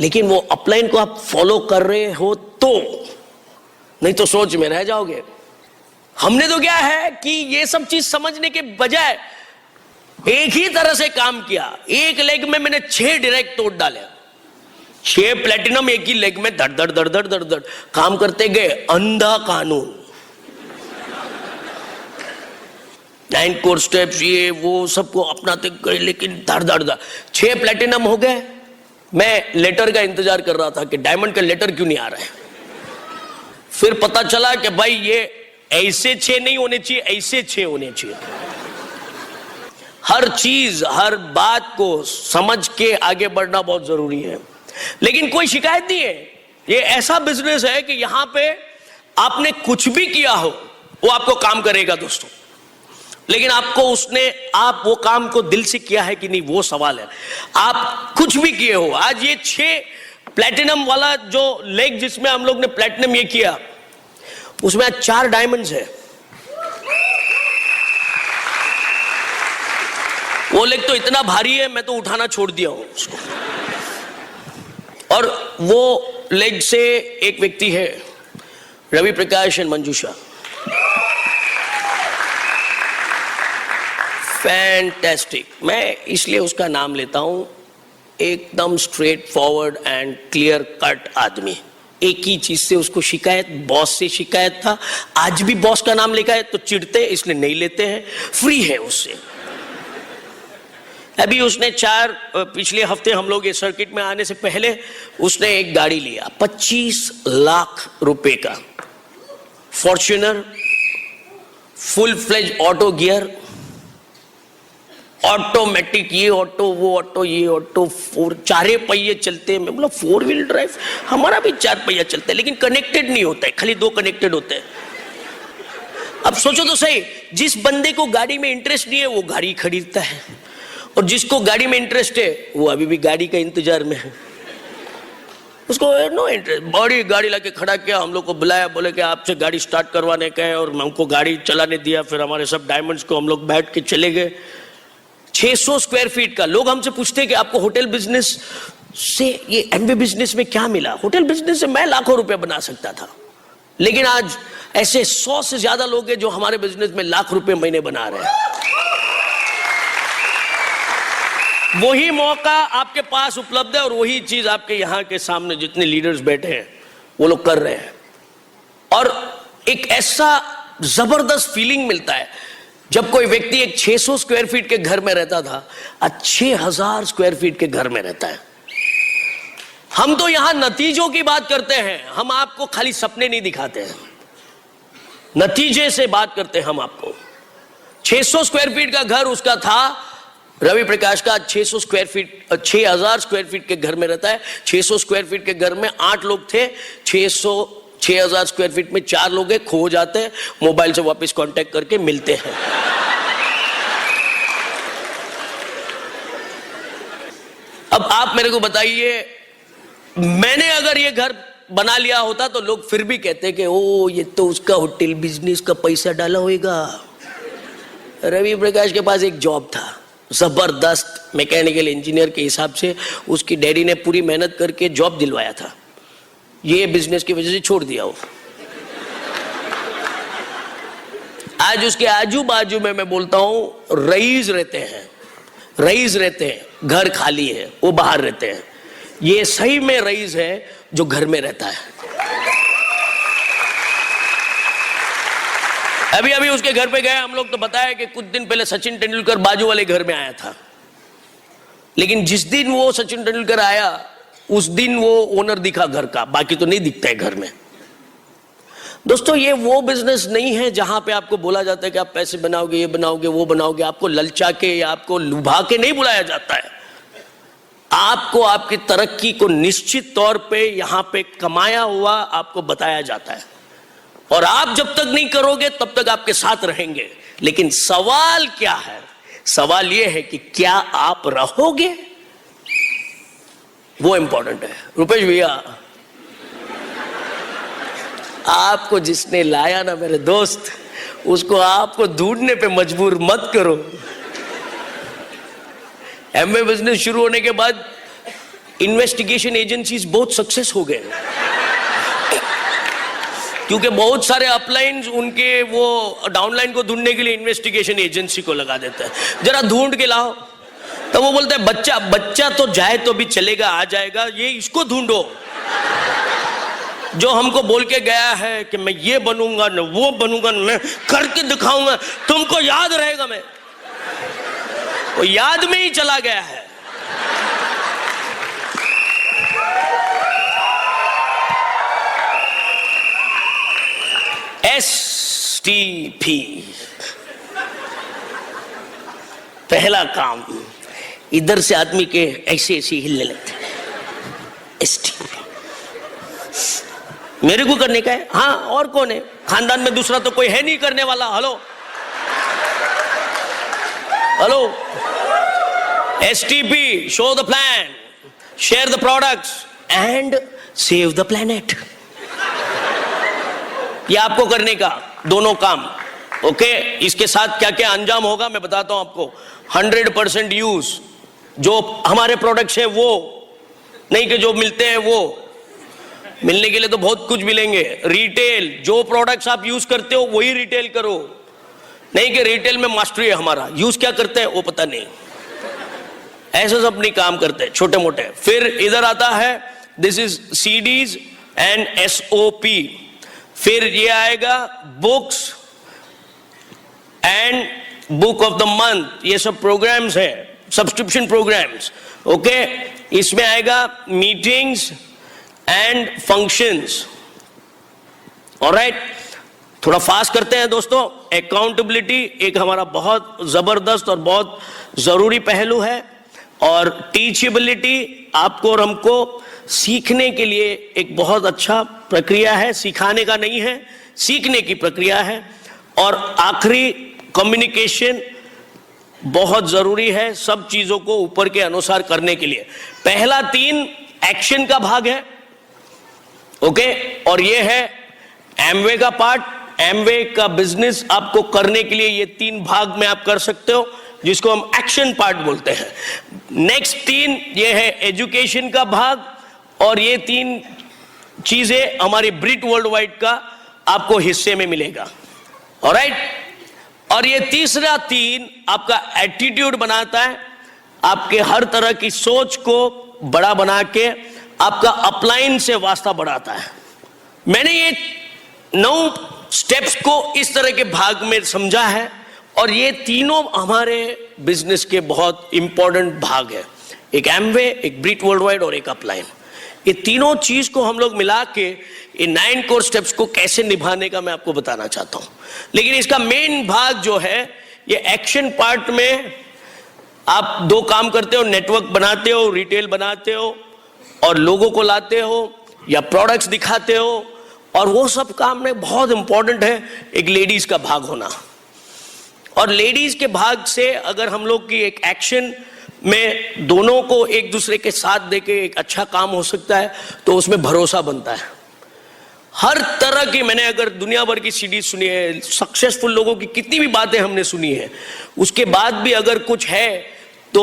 लेकिन वो अपलाइन को आप फॉलो कर रहे हो तो, नहीं तो सोच में रह जाओगे। हमने तो क्या है कि ये सब चीज समझने के बजाय एक ही तरह से काम किया। एक लेग में मैंने 6 डायरेक्ट तोड़ डाले, 6 प्लेटिनम एक ही लेग में धड़ धड़ धड़ धड़ धड़ धड़ काम करते गए। अंधा कानून, 9 कोर स्टेप्स, ये वो सबको अपनाते गए, लेकिन धड़ धड़ धड़ 6 प्लेटिनम हो गए। मैं लेटर का इंतजार कर रहा था कि डायमंड का लेटर क्यों नहीं आ रहा है। फिर पता चला कि भाई ये ऐसे 6 नहीं होने चाहिए, ऐसे 6 होने चाहिए। हर चीज, हर बात को समझ के आगे बढ़ना बहुत जरूरी है। लेकिन कोई शिकायत नहीं है। ये ऐसा बिजनेस है कि यहां पे आपने कुछ भी किया हो वो आपको काम करेगा दोस्तों। लेकिन आप वो काम को दिल से किया है कि नहीं, वो सवाल है। आप कुछ भी किए हो, आज ये 6 प्लेटिनम वाला जो लेग जिसमें हम लोग ने प्लेटिनम ये किया, उसमें आज 4 डायमंड्स है। वो लेग तो इतना भारी है, मैं तो उठाना छोड़ दिया हूं उसको। और वो लेग से एक व्यक्ति है, Ravi Prakash and Manjusha, fantastic. मैं इसलिए उसका नाम लेता हूं, एकदम straight forward and clear cut आदमी। एक ही चीज से उसको शिकायत, बॉस से शिकायत था। आज भी बॉस का नाम लेकर है तो चिढ़ते, इसलिए नहीं लेते हैं, फ्री है उससे। अभी उसने पिछले हफ्ते हम लोग इस सर्किट में आने से पहले उसने एक गाड़ी लिया 25 लाख रुपए का, Fortuner, full fledge auto gear, automatic, ये ऑटो वो ऑटो ये ऑटो, 4 पहिए चलते हैं। मैं बोला 4 व्हील ड्राइव, हमारा भी 4 पहिया चलता है, लेकिन कनेक्टेड नहीं होता है, खाली 2 कनेक्टेड होते हैं। अब सोचो तो सही, जिस बंदे को गाड़ी में इंटरेस्ट नहीं है वो गाड़ी खरीदता है, और जिसको गाड़ी में इंटरेस्ट है वो अभी भी गाड़ी का इंतजार में है, उसको नो इंटरेस्ट। बड़ी गाड़ी लाके खड़ा किया, हम लोग को बुलाया, बोले कि आपसे गाड़ी स्टार्ट करवाने का है, और हमको गाड़ी चलाने दिया। फिर हमारे सब डायमंड्स को हम लोग बैठ के चले गए। 600 स्क्वायर फीट का। लोग हमसे पूछते हैं कि आपको होटल बिजनेस से, ये एमबी बिजनेस में क्या मिला? होटल बिजनेस से मैं लाखों रुपए बना सकता था, लेकिन आज ऐसे 100 से ज्यादा लोग हैं जो हमारे बिजनेस में लाख रुपए महीने बना रहे हैं। वही मौका आपके पास उपलब्ध है और वही चीज आपके यहां के सामने जितने लीडर्स बैठे हैं वो लोग कर रहे हैं। और एक ऐसा जबरदस्त फीलिंग मिलता है जब कोई व्यक्ति एक 600 स्क्वायर फीट के घर में रहता था, आज 6000 स्क्वायर फीट के घर में रहता है। हम तो यहां नतीजों की बात करते हैं, हम आपको खाली सपने नहीं दिखाते हैं, नतीजे से बात करते हैं हम आपको। 600 स्क्वायर फीट का घर उसका था, रवि प्रकाश का 600 स्क्वायर फीट 6000 स्क्वायर फीट के घर में रहता है। 600 स्क्वायर फीट के घर में 8 लोग थे, 6000 स्क्वायर फीट में 4 लोग हैं, खो जाते हैं, मोबाइल से वापस कांटेक्ट करके मिलते हैं। अब आप मेरे को बताइए, मैंने अगर ये घर बना लिया होता तो लोग फिर भी कहते कि ओ ये तो उसका होटल बिजनेस का पैसा डाला होगा। रवि प्रकाश के पास एक जॉब था, जबरदस्त मैकेनिकल इंजीनियर के हिसाब से, उसकी डैडी ने पूरी मेहनत करके जॉब दिलवाया था, ये बिजनेस की वजह से छोड़ दिया वो। आज उसके आजू बाजू में मैं बोलता हूं रईस रहते हैं, रईस रहते हैं, घर खाली है, वो बाहर रहते हैं। ये सही में रईस है जो घर में रहता है। अभी अभी उसके घर पे गए हम लोग, तो बताया कि कुछ दिन पहले सचिन तेंदुलकर बाजू वाले घर में आया था, लेकिन जिस दिन वो सचिन तेंदुलकर आया उस दिन वो ओनर दिखा घर का, बाकी तो नहीं दिखता है घर में। दोस्तों, ये वो बिजनेस नहीं है जहां पे आपको बोला जाता है कि आप पैसे बनाओगे, ये बनाओगे, वो बनाओगे, आपको ललचा के या आपको लुभा के नहीं बुलाया जाता है। आपको आपकी तरक्की को निश्चित तौर पे यहां पे कमाया हुआ आपको बताया जाता है, और आप जब तक नहीं करोगे तब तक आपके साथ रहेंगे। लेकिन सवाल क्या है? सवाल यह है कि क्या आप रहोगे, वो इंपॉर्टेंट है। रुपेश भैया, आपको जिसने लाया ना मेरे दोस्त, उसको आपको ढूंढने पे मजबूर मत करो। एमवे बिजनेस शुरू होने के बाद इन्वेस्टिगेशन एजेंसीज बहुत सक्सेस हो गए, क्योंकि बहुत सारे अपलाइंस उनके वो डाउनलाइन को ढूंढने के लिए इन्वेस्टिगेशन एजेंसी को लगा देते हैं, जरा ढूंढ के लाओ। तो वो बोलते हैं बच्चा तो जाए तो भी चलेगा, आ जाएगा, ये इसको ढूंढो जो हमको बोल के गया है कि मैं ये बनूंगा न वो बनूंगा, न मैं करके दिखाऊंगा, तुमको याद रहेगा। मैं वो याद में ही चला गया है। STP पहला काम, इधर से आदमी के ऐसे ऐसे हिलने लगते। STP मेरे को करने का है। हाँ, और कौन है खानदान में? दूसरा तो कोई है नहीं करने वाला। Hello hello, STP, show the plan, share the products and save the planet। ये आपको करने का दोनों काम। ओके, इसके साथ क्या क्या अंजाम होगा मैं बताता हूं आपको। 100% यूज, जो हमारे प्रोडक्ट्स हैं वो नहीं कि जो मिलते हैं वो, मिलने के लिए तो बहुत कुछ मिलेंगे। रिटेल, जो प्रोडक्ट्स आप यूज करते हो वही रिटेल करो, नहीं कि रिटेल में मास्टरी है हमारा, यूज क्या करते हैं वो पता नहीं। ऐसे सब नहीं काम करते, छोटे मोटे। फिर इधर आता है this is CDs and SOP। फिर ये आएगा books and book of the month, ये सब प्रोग्राम्स है, सब्सक्रिप्शन प्रोग्राम्स। ओके, इसमें आएगा मीटिंग्स एंड फंक्शंस। ऑलराइट, थोड़ा फास्ट करते हैं दोस्तों। अकाउंटेबिलिटी एक हमारा बहुत जबरदस्त और बहुत जरूरी पहलू है, और टीचेबिलिटी आपको और हमको सीखने के लिए एक बहुत अच्छा प्रक्रिया है, सिखाने का नहीं है, सीखने की प्रक्रिया है। और आखिरी कम्युनिकेशन, बहुत जरूरी है सब चीजों को ऊपर के अनुसार करने के लिए। पहला 3 एक्शन का भाग है, ओके, और ये है एमवे का पार्ट। एमवे का बिजनेस आपको करने के लिए ये 3 भाग में आप कर सकते हो, जिसको हम एक्शन पार्ट बोलते हैं। नेक्स्ट 3 ये है एजुकेशन का भाग, और ये 3 चीजें हमारी ब्रिट वर्ल्ड वाइड का आपको हिस्से में मिलेगा। ऑलराइट, और ये तीसरा 3 आपका एटीट्यूड बनाता है, आपके हर तरह की सोच को बड़ा बना के आपका अपलाइन से वास्ता बढ़ाता है। मैंने ये 9 स्टेप्स को इस तरह के भाग में समझा है, और ये तीनों हमारे बिजनेस के बहुत इंपॉर्टेंट भाग है। एक एमवे, एक ब्रिट वर्ल्ड वाइड और एक अपलाइन। ये तीनों चीज को हम लोग मिला के ये 9 कोर स्टेप्स को कैसे निभाने का मैं आपको बताना चाहता हूं। लेकिन इसका मेन भाग जो है, ये एक्शन पार्ट में आप 2 काम करते हो, नेटवर्क बनाते हो, रिटेल बनाते हो, और लोगों को लाते हो या प्रोडक्ट्स दिखाते हो, और वो सब काम में बहुत इंपॉर्टेंट है एक लेडीज का भाग होना। और लेडीज के भाग से अगर हम लोग की एक एक्शन में दोनों को एक दूसरे के साथ देके एक अच्छा काम हो सकता है, तो उसमें भरोसा बनता है। हर तरह की, मैंने अगर दुनिया भर की सीरीज सुनी है, सक्सेसफुल लोगों की कितनी भी बातें हमने सुनी है, उसके बाद भी अगर कुछ है तो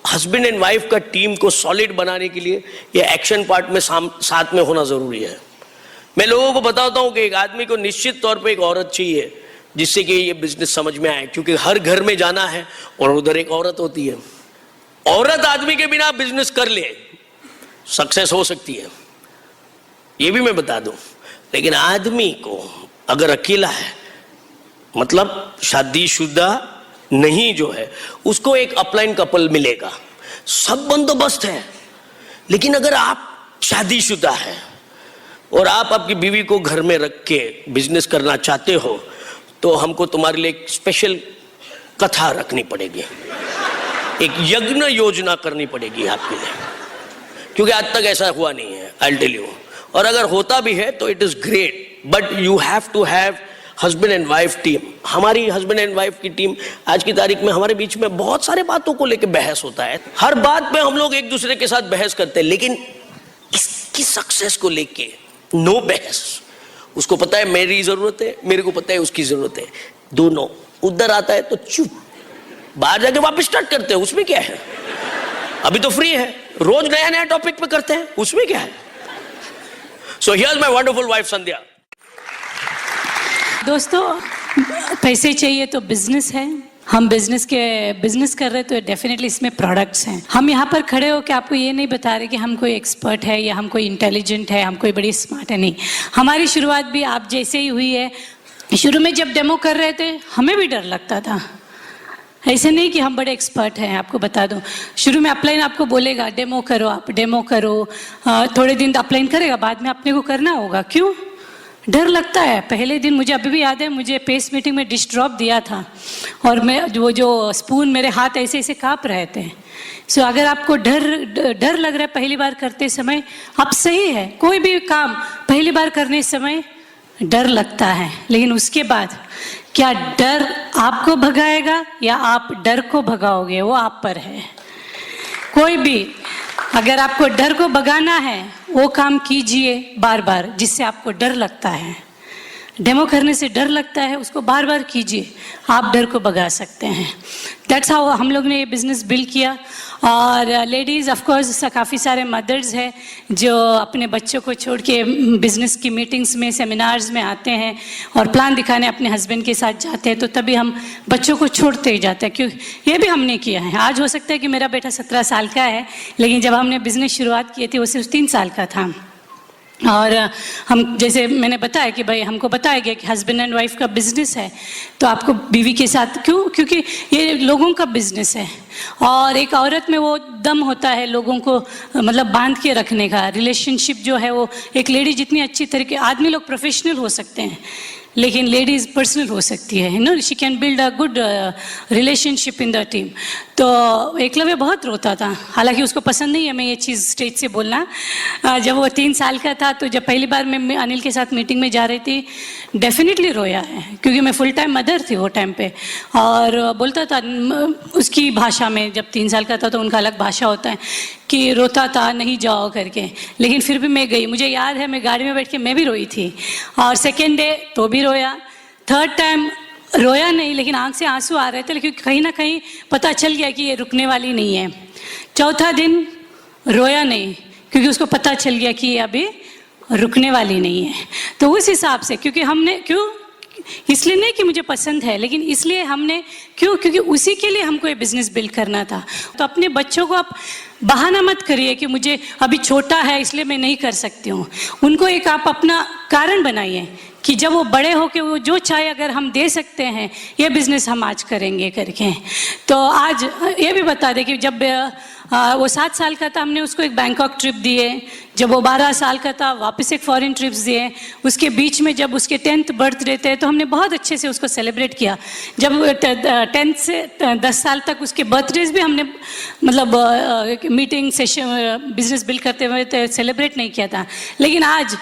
हस्बैंड एंड वाइफ का टीम को सॉलिड बनाने के लिए ये एक्शन पार्ट में साथ में होना जरूरी है। मैं लोगों को बताता हूं कि एक आदमी को निश्चित तौर पे एक औरत चाहिए जिससे कि ये बिजनेस समझ में आए, क्योंकि हर घर में जाना है और उधर एक औरत होती है। औरत आदमी के बिना बिजनेस कर ले, सक्सेस हो सकती है, ये भी मैं बता दूं। लेकिन आदमी को अगर अकेला है, मतलब शादीशुदा नहीं जो है, उसको एक अपलाइन कपल मिलेगा, सब बंदोबस्त है। लेकिन अगर आप शादीशुदा है और आप आपकी बीवी को घर में रख के बिजनेस करना चाहते हो, तो हमको तुम्हारे लिए एक स्पेशल कथा रखनी पड़ेगी, एक यज्ञ योजना करनी पड़ेगी आपके लिए, क्योंकि आज तक ऐसा हुआ नहीं है, आई विल टेल यू। और अगर होता भी है तो it is great, but you have to have husband and wife team. हमारी हस्बैंड एंड वाइफ की टीम आज की तारीख में हमारे बीच में बहुत सारे बातों को लेकर बहस होता है, हर बात पे हम लोग एक दूसरे के साथ बहस करते हैं, लेकिन इसकी सक्सेस को लेके नो बहस। उसको पता है मेरी जरूरत है, मेरे को पता है उसकी जरूरत है, दोनों। उधर आता है तो चुप, बाहर जाके वापस स्टार्ट करते हैं, उसमें क्या है। अभी तो फ्री है, रोज नया नया टॉपिक पे करते हैं, उसमें क्या है। So here's my wonderful wife Sandhya. दोस्तों, पैसे चाहिए तो बिजनेस है, हम बिजनेस कर रहे हैं तो डेफिनेटली इसमें प्रोडक्ट्स हैं। हम यहाँ पर खड़े हो के आपको ये नहीं बता रहे कि हम कोई एक्सपर्ट है या हम कोई इंटेलिजेंट है, हम कोई बड़ी स्मार्ट है, नहीं। हमारी शुरुआत भी आप जैसे ही हुई है। शुरू में जब डेमो कर रहे थे हमें भी डर लगता था, ऐसे नहीं कि हम बड़े एक्सपर्ट हैं। आपको बता दूं, शुरू में अपलाइन आपको बोलेगा डेमो करो, आप डेमो करो, थोड़े दिन अपलाइन करेगा, बाद में अपने को करना होगा। क्यों डर लगता है? पहले दिन मुझे अभी भी याद है, मुझे पेस मीटिंग में डिश ड्रॉप दिया था और मैं वो जो स्पून मेरे हाथ ऐसे ऐसे काँप रहे थे। सो अगर आपको डर लग रहा है पहली बार करते समय, आप सही है, कोई भी काम पहली बार करने समय डर लगता है, लेकिन उसके बाद क्या डर आपको भगाएगा या आप डर को भगाओगे, वो आप पर है। कोई भी अगर आपको डर को भगाना है, वो काम कीजिए बार बार जिससे आपको डर लगता है। डेमो करने से डर लगता है, उसको बार बार कीजिए, आप डर को भगा सकते हैं। दैट्स हाउ हम लोग ने ये बिज़नेस बिल्ड किया। और लेडीज़ ऑफ कोर्स काफ़ी सारे मदर्स हैं जो अपने बच्चों को छोड़ के बिज़नेस की मीटिंग्स में, सेमिनार्स में आते हैं और प्लान दिखाने अपने हस्बैंड के साथ जाते हैं, तो तभी हम बच्चों को छोड़ते ही जाते हैं। क्यों, ये भी हमने किया है। आज हो सकता है कि मेरा बेटा 17 साल का है, लेकिन जब हमने बिज़नेस शुरुआत की थी वो सिर्फ 3 साल का था। और हम, जैसे मैंने बताया कि भाई हमको बताया गया कि हस्बैंड एंड वाइफ का बिजनेस है, तो आपको बीवी के साथ क्यों, क्योंकि ये लोगों का बिजनेस है और एक औरत में वो दम होता है लोगों को मतलब बांध के रखने का। रिलेशनशिप जो है वो एक लेडी जितनी अच्छी तरीके, आदमी लोग प्रोफेशनल हो सकते हैं लेकिन लेडीज़ पर्सनल हो सकती है, no, she can build a good relationship in the team. तो एकलव्य बहुत रोता था, हालांकि उसको पसंद नहीं है मैं ये चीज़ स्टेज से बोलना। जब वो 3 साल का था तो जब पहली बार मैं अनिल के साथ मीटिंग में जा रही थी, डेफिनेटली रोया है, क्योंकि मैं फुल टाइम मदर थी वो टाइम पे। और बोलता था उसकी भाषा में, जब 3 साल का था तो उनका अलग भाषा होता है, कि रोता था नहीं जाओ करके, लेकिन फिर भी मैं गई। मुझे याद है मैं गाड़ी में बैठ के मैं भी रोई थी, और सेकेंड डे तो भी रोया, थर्ड टाइम रोया नहीं, लेकिन आंख से आंसू आ रहे थे, लेकिन कहीं ना कहीं पता चल गया कि ये रुकने वाली नहीं है। चौथा दिन रोया नहीं, क्योंकि उसको पता चल गया कि ये अभी रुकने वाली नहीं है। तो उस हिसाब से, क्योंकि हमने क्यों, इसलिए नहीं कि मुझे पसंद है, लेकिन इसलिए हमने क्यों, क्योंकि उसी के लिए हमको ये बिजनेस बिल्ड करना था। तो अपने बच्चों को आप बहाना मत करिए कि मुझे अभी छोटा है इसलिए मैं नहीं कर सकती हूँ। उनको एक आप अपना कारण बनाइए कि जब वो बड़े होके वो जो चाहे अगर हम दे सकते हैं, ये बिजनेस हम आज करेंगे करके। तो आज ये भी बता दें कि जब वो 7 साल का था, हमने उसको एक बैंकॉक ट्रिप दिए। जब वो 12 साल का था, वापस एक फॉरेन ट्रिप्स दिए। उसके बीच में जब उसके 10th बर्थडे थे तो हमने बहुत अच्छे से उसको सेलिब्रेट किया। जब 10 से 10 साल तक उसके बर्थडेज भी हमने मतलब मीटिंग सेशन बिजनेस बिल्ड करते हुए सेलिब्रेट नहीं किया था। लेकिन आज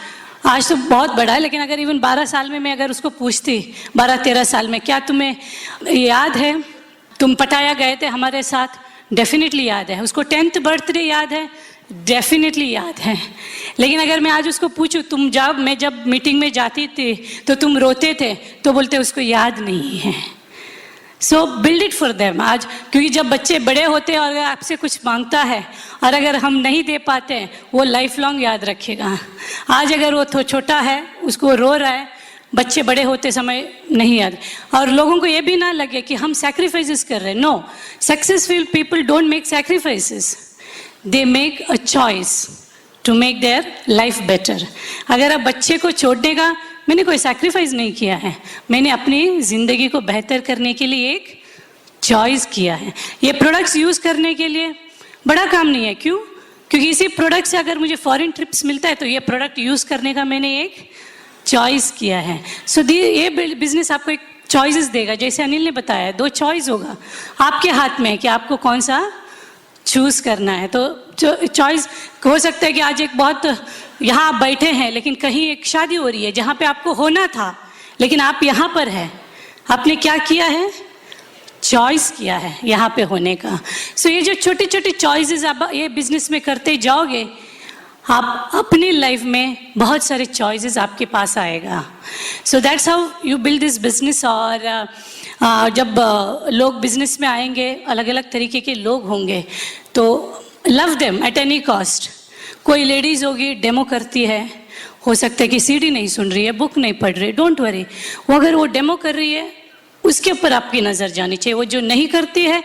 तो बहुत बड़ा है, लेकिन अगर इवन 12 साल में मैं अगर उसको पूछती, 12-13 साल में, क्या तुम्हें याद है तुम पटाया गए थे हमारे साथ? डेफिनेटली याद है। उसको 10th बर्थडे याद है? डेफिनेटली याद है। लेकिन अगर मैं आज उसको पूछूं, मैं जब मीटिंग में जाती थी तो तुम रोते थे, तो बोलते उसको याद नहीं है। सो बिल्ड इट फॉर देम आज, क्योंकि जब बच्चे बड़े होते हैं और अगर आपसे कुछ मांगता है और अगर हम नहीं दे पाते हैं, वो लाइफ लॉन्ग याद रखेगा। आज अगर वो छोटा है, उसको रो रहा है, बच्चे बड़े होते समय नहीं याद। और लोगों को ये भी ना लगे कि हम सैक्रिफाइसेस कर रहे हैं। No, successful people don't make sacrifices, they make a choice to make their life better. अगर आप बच्चे को छोड़ने का, मैंने कोई सैक्रिफाइस नहीं किया है, मैंने अपनी ज़िंदगी को बेहतर करने के लिए एक चॉइस किया है। ये प्रोडक्ट्स यूज़ करने के लिए बड़ा काम नहीं है। क्यों? क्योंकि इसी प्रोडक्ट से अगर मुझे फॉरेन ट्रिप्स मिलता है तो ये प्रोडक्ट यूज़ करने का मैंने एक चॉइस किया है। सो ये बिजनेस आपको एक चॉइसेस देगा। जैसे अनिल ने बताया, 2 चॉइस होगा आपके हाथ में कि आपको कौन सा चूज करना है। तो चॉइस हो सकता है कि आज एक बहुत, यहाँ आप बैठे हैं लेकिन कहीं एक शादी हो रही है जहाँ पे आपको होना था, लेकिन आप यहाँ पर हैं। आपने क्या किया है? चॉइस किया है यहाँ पे होने का। सो ये जो छोटी छोटी चॉइसेस आप ये बिजनेस में करते जाओगे, आप अपनी लाइफ में बहुत सारे चॉइसेस आपके पास आएगा। So that's how you build this business. और जब लोग बिजनेस में आएंगे, अलग अलग तरीके के लोग होंगे, तो love them at any cost. कोई लेडीज़ होगी डेमो करती है, हो सकता है कि सीडी नहीं सुन रही है, बुक नहीं पढ़ रही, डोंट वरी। वो अगर वो डेमो कर रही है उसके ऊपर आपकी नज़र जानी चाहिए। वो जो नहीं करती है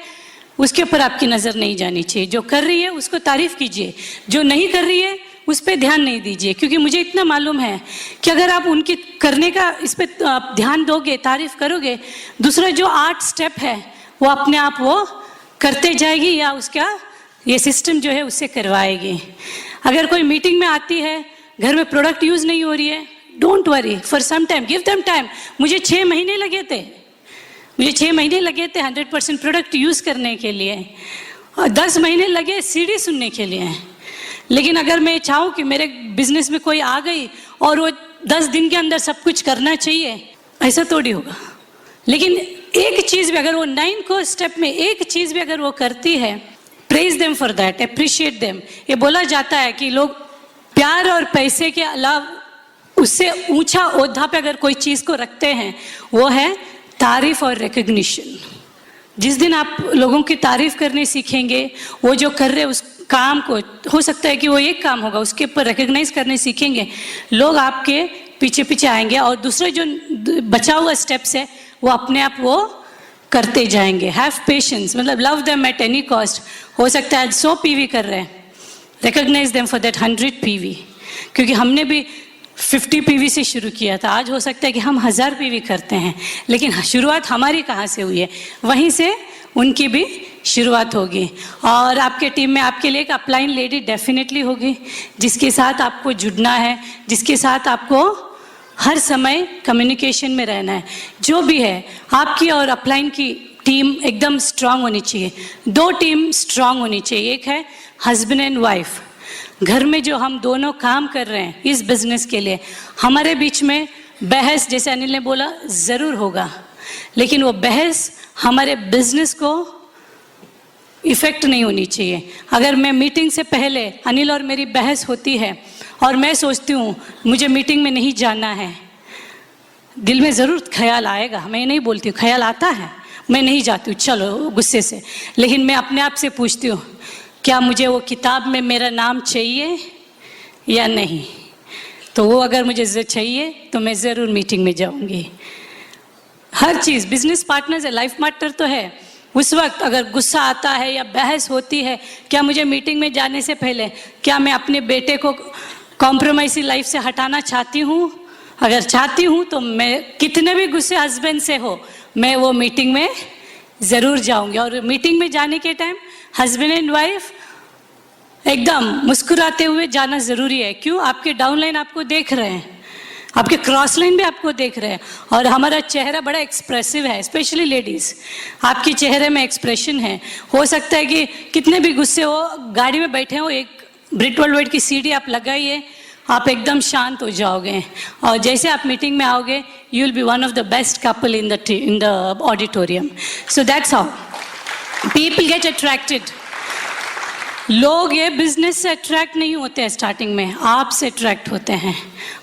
उसके ऊपर आपकी नज़र नहीं जानी चाहिए। जो कर रही है उसको तारीफ़ कीजिए, जो नहीं कर रही है उस पर ध्यान नहीं दीजिए। क्योंकि मुझे इतना मालूम है कि अगर आप उनकी करने का इस पर आप ध्यान दोगे, तारीफ़ करोगे, दूसरा जो 8 स्टेप है वो अपने आप वो करते जाएगी, या उसका ये सिस्टम जो है उससे करवाएगी। अगर कोई मीटिंग में आती है, घर में प्रोडक्ट यूज़ नहीं हो रही है, don't worry, for some time give them time. मुझे 6 महीने लगे थे, 100% प्रोडक्ट यूज़ करने के लिए, और 10 महीने लगे सीडी सुनने के लिए। लेकिन अगर मैं चाहूँ कि मेरे बिजनेस में कोई आ गई और वो 10 दिन के अंदर सब कुछ करना चाहिए, ऐसा थोड़ी होगा। लेकिन एक चीज़ भी अगर वो 9 को स्टेप में एक चीज़ भी अगर वो करती है, praise them for that, appreciate them. ये बोला जाता है कि लोग प्यार और पैसे के अलावा उससे ऊंचा ओहदा पे अगर कोई चीज़ को रखते हैं, वो है तारीफ और रिकग्निशन। जिस दिन आप लोगों की तारीफ करने सीखेंगे, वो जो कर रहे उस काम को, हो सकता है कि वो एक काम होगा, उसके ऊपर रिकग्नाइज करने सीखेंगे, लोग आपके पीछे पीछे आएंगे। और दूसरा जो बचा हुआ स्टेप्स है वो अपने आप वो करते जाएंगे। हैव पेशेंस, मतलब love them at any cost. हो सकता है आज 100 पीवी कर रहे हैं, recognise them for that 100 PV. क्योंकि हमने भी 50 पीवी से शुरू किया था, आज हो सकता है कि हम 1000 पीवी करते हैं, लेकिन शुरुआत हमारी कहाँ से हुई है, वहीं से उनकी भी शुरुआत होगी। और आपके टीम में आपके लिए एक अपलाइन लेडी डेफिनेटली होगी, जिसके साथ आपको जुड़ना है, जिसके साथ आपको हर समय कम्युनिकेशन में रहना है। जो भी है आपकी और अपलाइन की टीम एकदम स्ट्रांग होनी चाहिए। 2 टीम स्ट्रांग होनी चाहिए, एक है हस्बैंड एंड वाइफ। घर में जो हम दोनों काम कर रहे हैं इस बिजनेस के लिए, हमारे बीच में बहस, जैसे अनिल ने बोला, ज़रूर होगा, लेकिन वो बहस हमारे बिजनेस को इफ़ेक्ट नहीं होनी चाहिए। अगर मैं मीटिंग से पहले अनिल और मेरी बहस होती है और मैं सोचती हूँ मुझे मीटिंग में नहीं जाना है, दिल में ज़रूर ख्याल आएगा, मैं नहीं बोलती हूँ, ख्याल आता है, मैं नहीं जाती हूँ चलो गुस्से से, लेकिन मैं अपने आप से पूछती हूँ क्या मुझे वो किताब में मेरा नाम चाहिए या नहीं। तो वो अगर मुझे चाहिए तो मैं ज़रूर मीटिंग में जाऊँगी। हर चीज़ बिजनेस पार्टनर्स है, लाइफ पार्टनर तो है। उस वक्त अगर गुस्सा आता है या बहस होती है, क्या मुझे मीटिंग में जाने से पहले क्या मैं अपने बेटे को कॉम्प्रोमाइज़ लाइफ से हटाना चाहती हूँ? अगर चाहती हूँ तो मैं कितने भी गुस्से हस्बैंड से हो, मैं वो मीटिंग में ज़रूर जाऊँगी। और मीटिंग में जाने के टाइम हस्बैंड एंड वाइफ एकदम मुस्कुराते हुए जाना ज़रूरी है। क्यों? आपके डाउनलाइन आपको देख रहे हैं, आपके क्रॉस लाइन भी आपको देख रहे हैं, और हमारा चेहरा बड़ा एक्सप्रेसिव है, स्पेशली लेडीज़, आपके चेहरे में एक्सप्रेशन है। हो सकता है कि कितने भी गुस्से हो, गाड़ी में बैठे हो, एक ब्रिट वर्ल्ड वाइड की सीडी आप लगाइए, आप एकदम शांत हो जाओगे, और जैसे आप मीटिंग में आओगे you will be one of the best couple in the auditorium. So that's how people get attracted. लोग ये बिजनेस से अट्रैक्ट नहीं होते हैं स्टार्टिंग में, आप से अट्रैक्ट होते हैं।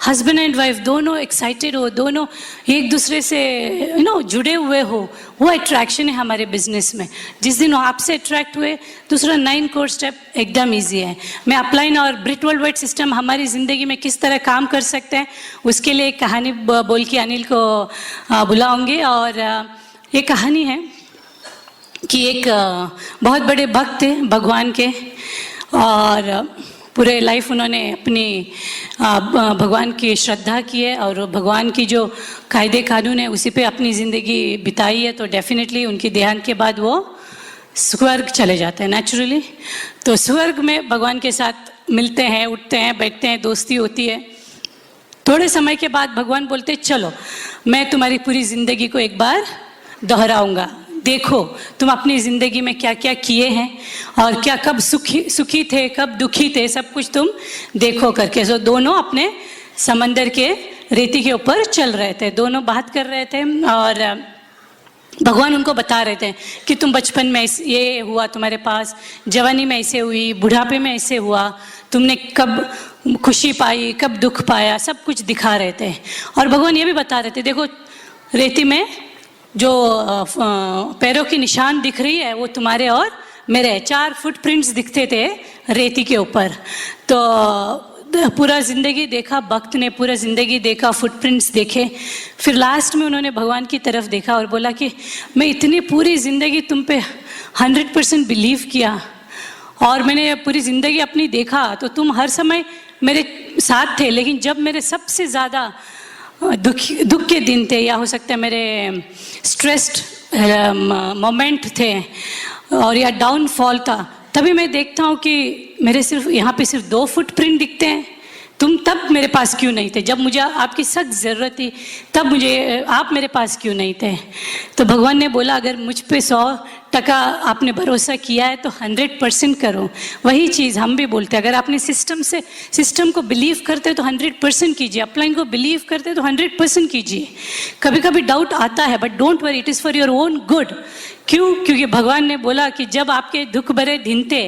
हस्बैंड एंड वाइफ दोनों एक्साइटेड हो, दोनों एक दूसरे से जुड़े हुए हो, वो अट्रैक्शन है हमारे बिजनेस में। जिस दिन आपसे अट्रैक्ट हुए, दूसरा 9 कोर स्टेप एकदम ईजी है। मैं अपलाइन और ब्रिट वर्ल्ड वाइड सिस्टम हमारी ज़िंदगी में किस तरह काम कर सकते हैं उसके लिए एक कहानी बोल के अनिल को बुलाऊंगी। और ये कहानी है कि एक बहुत बड़े भक्त थे भगवान के, और पूरे लाइफ उन्होंने अपनी भगवान की श्रद्धा की है, और भगवान की जो कायदे कानून है उसी पे अपनी ज़िंदगी बिताई है। तो डेफिनेटली उनकी देहांत के बाद वो स्वर्ग चले जाते हैं नेचुरली। तो स्वर्ग में भगवान के साथ मिलते हैं, उठते हैं, बैठते हैं, दोस्ती होती है। थोड़े समय के बाद भगवान बोलते चलो मैं तुम्हारी पूरी ज़िंदगी को एक बार दोहराऊंगा, देखो तुम अपनी ज़िंदगी में क्या क्या किए हैं और क्या कब सुखी थे, कब दुखी थे, सब कुछ तुम देखो करके। सो दोनों अपने समंदर के रेती के ऊपर चल रहे थे, दोनों बात कर रहे थे, और भगवान उनको बता रहे थे कि तुम बचपन में ये हुआ तुम्हारे पास, जवानी में ऐसे हुई, बुढ़ापे में ऐसे हुआ, तुमने कब खुशी पाई, कब दुख पाया, सब कुछ दिखा रहे थे। और भगवान ये भी बता रहे थे देखो रेती में जो पैरों की निशान दिख रही है वो तुम्हारे और मेरे 4 फुटप्रिंट्स दिखते थे रेती के ऊपर। तो पूरा ज़िंदगी देखा, भक्त ने पूरा ज़िंदगी देखा, फुटप्रिंट्स देखे, फिर लास्ट में उन्होंने भगवान की तरफ देखा और बोला कि मैं इतनी पूरी ज़िंदगी तुम पे 100% बिलीव किया, और मैंने पूरी ज़िंदगी अपनी देखा तो तुम हर समय मेरे साथ थे, लेकिन जब मेरे सबसे ज़्यादा दुख के दिन थे, या हो सकता है मेरे स्ट्रेस्ड मोमेंट थे और या डाउनफॉल था, तभी मैं देखता हूँ कि मेरे सिर्फ यहाँ पे सिर्फ 2 फुटप्रिंट दिखते हैं। तुम तब मेरे पास क्यों नहीं थे? जब मुझे आपकी सख्त ज़रूरत थी तब मुझे आप मेरे पास क्यों नहीं थे? तो भगवान ने बोला अगर मुझ पे 100% आपने भरोसा किया है तो 100% करो। वही चीज़ हम भी बोलते हैं, अगर आपने सिस्टम को बिलीव करते हो तो 100% कीजिए, अपलाइन को बिलीव करते हो तो 100% कीजिए। कभी कभी डाउट आता है but don't worry, it is for your own good. क्यों? क्योंकि भगवान ने बोला कि जब आपके दुख भरे दिन थे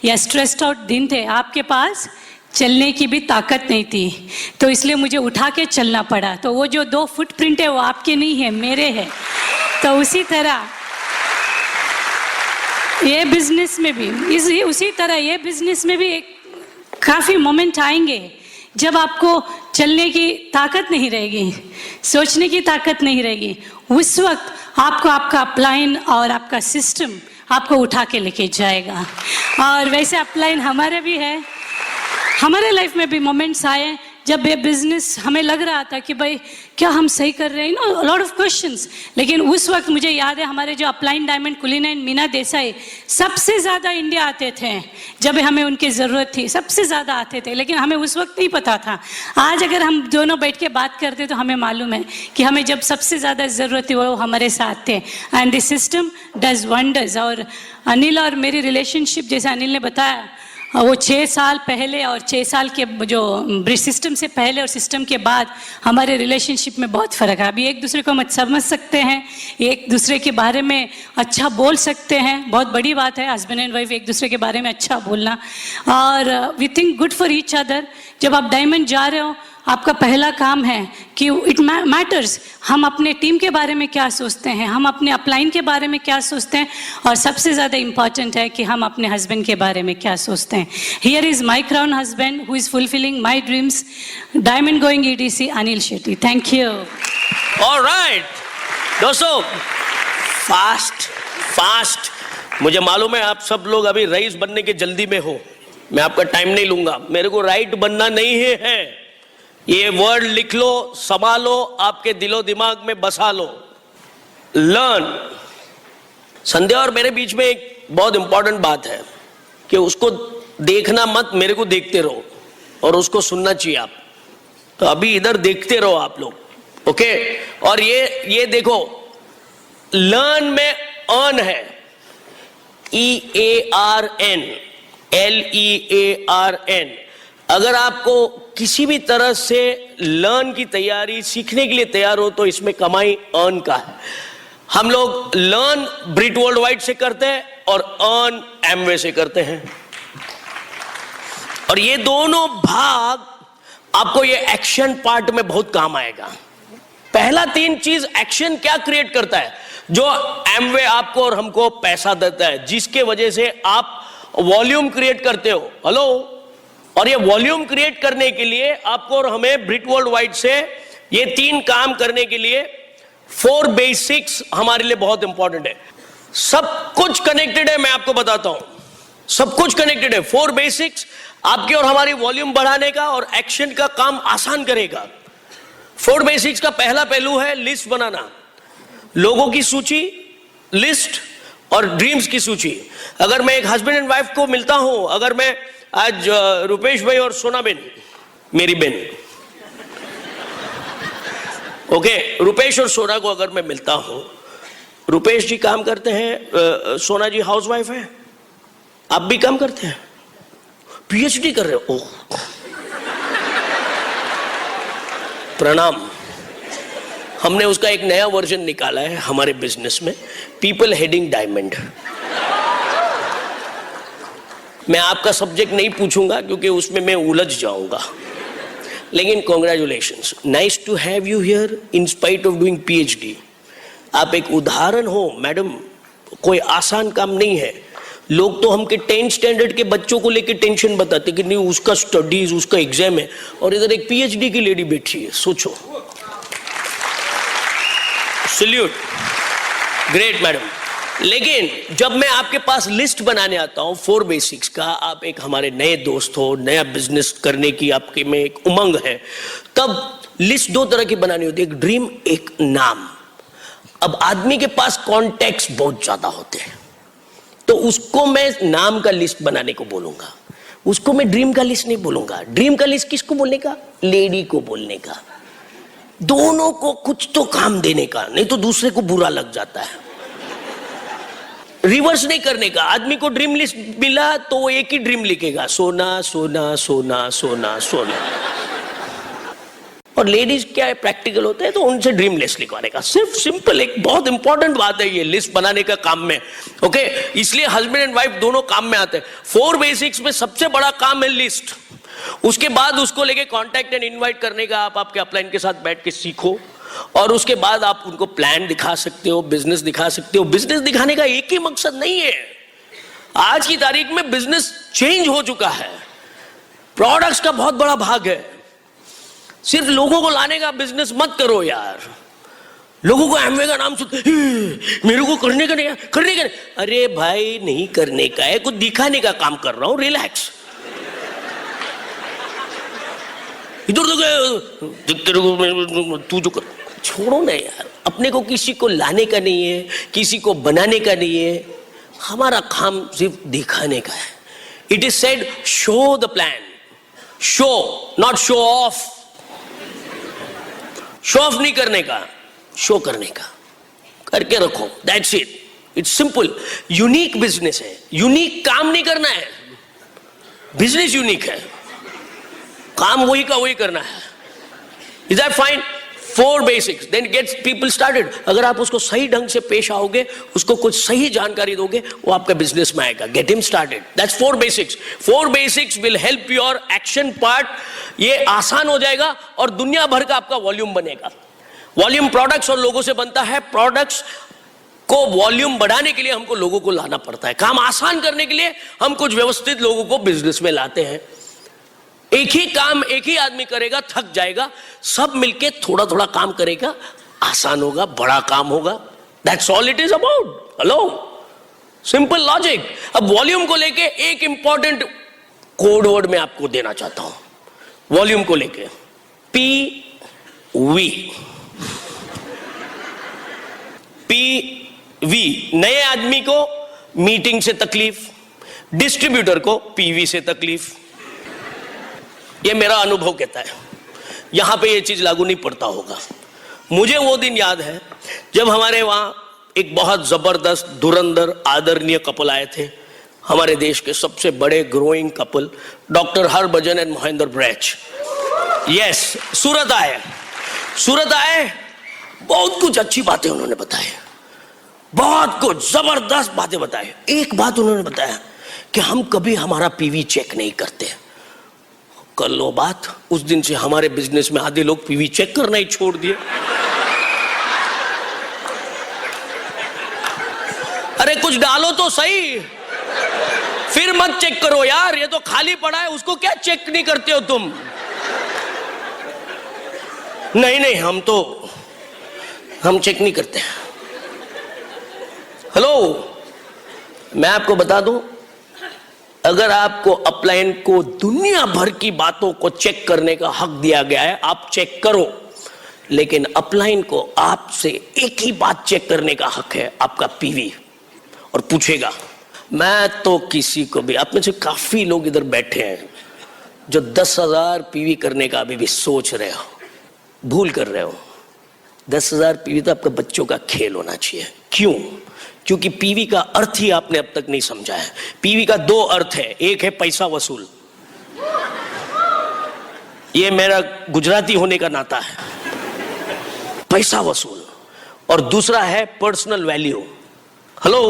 या स्ट्रेस्ड आउट दिन थे, आपके पास चलने की भी ताकत नहीं थी, तो इसलिए मुझे उठा के चलना पड़ा। तो वो जो 2 फुटप्रिंट है वो आपके नहीं है, मेरे है। तो उसी तरह ये बिजनेस में भी उसी तरह ये बिजनेस में भी एक काफ़ी मोमेंट आएंगे जब आपको चलने की ताकत नहीं रहेगी, सोचने की ताकत नहीं रहेगी। उस वक्त आपको आपका अपलाइन और आपका सिस्टम आपको उठा के लेके जाएगा। और वैसे अपलाइन हमारे भी है, हमारे लाइफ में भी मोमेंट्स आए जब ये बिजनेस हमें लग रहा था कि भाई क्या हम सही कर रहे हैं, लॉट ऑफ क्वेश्चंस। लेकिन उस वक्त मुझे याद है हमारे जो अपलाइन डायमंड कुलीन एंड मीना देसाई सबसे ज़्यादा इंडिया आते थे, जब हमें उनकी ज़रूरत थी सबसे ज़्यादा आते थे, लेकिन हमें उस वक्त नहीं पता था। आज अगर हम दोनों बैठ के बात करते तो हमें मालूम है कि हमें जब सबसे ज़्यादा ज़रूरत थी वो हमारे साथ थे। And this system does wonders. और अनिल और मेरी रिलेशनशिप, जैसे अनिल ने बताया, वो 6 साल पहले और 6 साल के जो सिस्टम से पहले और सिस्टम के बाद हमारे रिलेशनशिप में बहुत फ़र्क है। अभी एक दूसरे को हम समझ सकते हैं, एक दूसरे के बारे में अच्छा बोल सकते हैं, बहुत बड़ी बात है हस्बैंड एंड वाइफ एक दूसरे के बारे में अच्छा बोलना। और we think good for each other. जब आप डायमंड जा रहे हो, आपका पहला काम है कि इट मैटर्स, हम अपने टीम के बारे में क्या सोचते हैं, हम अपने अपलाइन के बारे में क्या सोचते हैं, और सबसे ज़्यादा इम्पॉर्टेंट है कि हम अपने हस्बैंड के बारे में क्या सोचते हैं। Here is my crown husband who is fulfilling my dreams, diamond going EDC, Anil Shetty. Thank you. Alright दोस्तों, फास्ट मुझे मालूम है आप सब लोग अभी रईस बनने के जल्दी में हो, मैं आपका टाइम नहीं लूंगा। मेरे को राइट बनना नहीं है। ये वर्ड लिख लो, संभालो, आपके दिलो दिमाग में बसा लो। लर्न। संध्या और मेरे बीच में एक बहुत इंपॉर्टेंट बात है कि उसको देखना मत, मेरे को देखते रहो, और उसको सुनना चाहिए आप। तो अभी इधर देखते रहो आप लोग, ओके? और ये देखो, लर्न में अर्न है, EARN, LEARN। अगर आपको किसी भी तरह से लर्न की तैयारी, सीखने के लिए तैयार हो, तो इसमें कमाई अर्न का है। हम लोग लर्न ब्रिट वर्ल्ड वाइड से करते हैं और अर्न एमवे से करते हैं, और ये दोनों भाग आपको ये एक्शन पार्ट में बहुत काम आएगा। पहला 3 चीज एक्शन क्या क्रिएट करता है, जो एमवे आपको और हमको पैसा देता है, जिसके वजह से आप वॉल्यूम क्रिएट करते हो। हेलो? और ये वॉल्यूम क्रिएट करने के लिए आपको और हमें ब्रिट वर्ल्ड वाइड से ये 3 काम करने के लिए 4 बेसिक्स हमारे लिए बहुत इंपॉर्टेंट है। सब कुछ कनेक्टेड है, मैं आपको बताता हूं, सब कुछ कनेक्टेड है। 4 बेसिक्स आपकी और हमारी वॉल्यूम बढ़ाने का और एक्शन का काम आसान करेगा। 4 बेसिक्स का पहला पहलू है लिस्ट बनाना, लोगों की सूची, लिस्ट और ड्रीम्स की सूची। अगर मैं एक हस्बैंड एंड वाइफ को मिलता हूं, अगर मैं आज रुपेश भाई और सोना बेन, मेरी बेन, ओके, रुपेश और सोना को अगर मैं मिलता हूं, रुपेश जी काम करते हैं, सोना जी हाउसवाइफ है, आप भी काम करते हैं, PhD कर रहे हो, ओह प्रणाम। हमने उसका एक नया वर्जन निकाला है हमारे बिजनेस में, पीपल हेडिंग डायमंड। मैं आपका सब्जेक्ट नहीं पूछूंगा क्योंकि उसमें मैं उलझ जाऊंगा, लेकिन congratulations, nice to have you here in spite of doing PhD। आप एक उदाहरण हो मैडम, कोई आसान काम नहीं है। लोग तो हमके 10th स्टैंडर्ड के बच्चों को लेके टेंशन बताते कि नहीं उसका स्टडीज, उसका एग्जाम है, और इधर एक PhD की लेडी बैठी है, सोचो। Salute, great madam. लेकिन जब मैं आपके पास लिस्ट बनाने आता हूं 4 बेसिक्स का, आप एक हमारे नए दोस्त हो, नया बिजनेस करने की आपके में एक उमंग है, तब लिस्ट 2 तरह की बनानी होती है, एक ड्रीम, एक नाम। अब आदमी के पास कॉन्टेक्स्ट बहुत ज्यादा होते हैं, तो उसको मैं नाम का लिस्ट बनाने को बोलूंगा, उसको मैं ड्रीम का लिस्ट नहीं बोलूंगा। ड्रीम का लिस्ट किसको बोलने का? लेडी को बोलने का। दोनों को कुछ तो काम देने का, नहीं तो दूसरे को बुरा लग जाता है। रिवर्स नहीं करने का। आदमी को ड्रीम लिस्ट मिला तो वो एक ही ड्रीम लिखेगा, सोना सोना सोना सोना सोना। और लेडीज क्या है, प्रैक्टिकल होते हैं, तो उनसे ड्रीम लिस्ट लिखवाने का। सिर्फ सिंपल, एक बहुत इंपॉर्टेंट बात है ये लिस्ट बनाने का काम में, ओके? इसलिए हस्बैंड एंड वाइफ दोनों काम में आते हैं। 4 बेसिक्स में सबसे बड़ा काम है लिस्ट। उसके बाद उसको लेके कांटेक्ट एंड इनवाइट करने का। आप आपके अपलाइन के साथ बैठ के सीखो, और उसके बाद आप उनको प्लान दिखा सकते हो, बिजनेस दिखा सकते हो। बिजनेस दिखाने का एक ही मकसद नहीं है। आज की तारीख में बिजनेस चेंज हो चुका है, प्रोडक्ट्स का बहुत बड़ा भाग है। सिर्फ लोगों को लाने का बिजनेस मत करो यार। लोगों को एमवे का नाम सुन, मेरे को करने का नहीं, करने का नहीं। अरे भाई नहीं करने का है, कुछ दिखाने का काम कर रहा हूं, रिलैक्स। इधर तो तू जो कर, छोड़ो ना यार। अपने को किसी को लाने का नहीं है, किसी को बनाने का नहीं है। हमारा काम सिर्फ दिखाने का है। It is said, show the plan. Show, not show off. Show off नहीं करने का, शो करने का, करके रखो, that's it. It's simple. Unique business है, यूनिक काम नहीं करना है. बिजनेस यूनिक है, काम वही का वही करना है. Is that fine? 4 basics, then gets people started. अगर आप उसको सही ढंग से पेश आओगे, उसको कुछ सही जानकारी दोगे, वो आपका बिजनेस में आएगा. Get him started. That's 4 basics. 4 basics will help your action part. ये आसान हो जाएगा और दुनिया भर का आपका वॉल्यूम बनेगा. वॉल्यूम प्रोडक्ट्स और लोगों से बनता है. प्रोडक्ट्स को वॉल्यूम बढ़ाने के लिए हमको लोगों को लाना पड़ता है. काम आसान करने के लिए हम कुछ व्यवस्थित लोगों को बिजनेस में लाते हैं. एक ही काम एक ही आदमी करेगा, थक जाएगा. सब मिलके थोड़ा थोड़ा काम करेगा, आसान होगा, बड़ा काम होगा. That's all it is about. Hello, simple logic. अब वॉल्यूम को लेके एक इंपॉर्टेंट कोड वर्ड मैं आपको देना चाहता हूं. वॉल्यूम को लेके PV. PV. नए आदमी को मीटिंग से तकलीफ, डिस्ट्रीब्यूटर को PV से तकलीफ. ये मेरा अनुभव कहता है. यहां पे ये चीज लागू नहीं पड़ता होगा. मुझे वो दिन याद है जब हमारे वहां एक बहुत जबरदस्त धुरंधर आदरणीय कपल आए थे. हमारे देश के सबसे बड़े growing couple, doctor Harbhajan and Mohinder Brach. Yes, Surat आए. सूरत आए, बहुत कुछ अच्छी बातें उन्होंने बताए, बहुत कुछ जबरदस्त बातें बताए. एक बात उन्होंने बताया कि हम कभी हमारा PV चेक नहीं करते. कर लो बात. उस दिन से हमारे बिजनेस में आधे लोग PV चेक करना ही छोड़ दिए. अरे कुछ डालो तो सही, फिर मत चेक करो यार. ये तो खाली पड़ा है, उसको क्या चेक नहीं करते हो तुम? नहीं, हम चेक नहीं करते. हेलो, मैं आपको बता दूं, अगर आपको अपलाइन को दुनिया भर की बातों को चेक करने का हक दिया गया है, आप चेक करो. लेकिन अपलाइन को आपसे एक ही बात चेक करने का हक है, आपका PV. और पूछेगा. मैं तो किसी को भी, आप में से काफी लोग इधर बैठे हैं जो 10,000 PV करने का अभी भी सोच रहे हो, भूल कर रहे हो. 10,000 PV तो आपका बच्चों का खेल होना चाहिए. क्यों? क्योंकि PV का अर्थ ही आपने अब तक नहीं समझा है. PV का 2 अर्थ है. एक है पैसा वसूल, ये मेरा गुजराती होने का नाता है, पैसा वसूल. और दूसरा है personal value. Hello,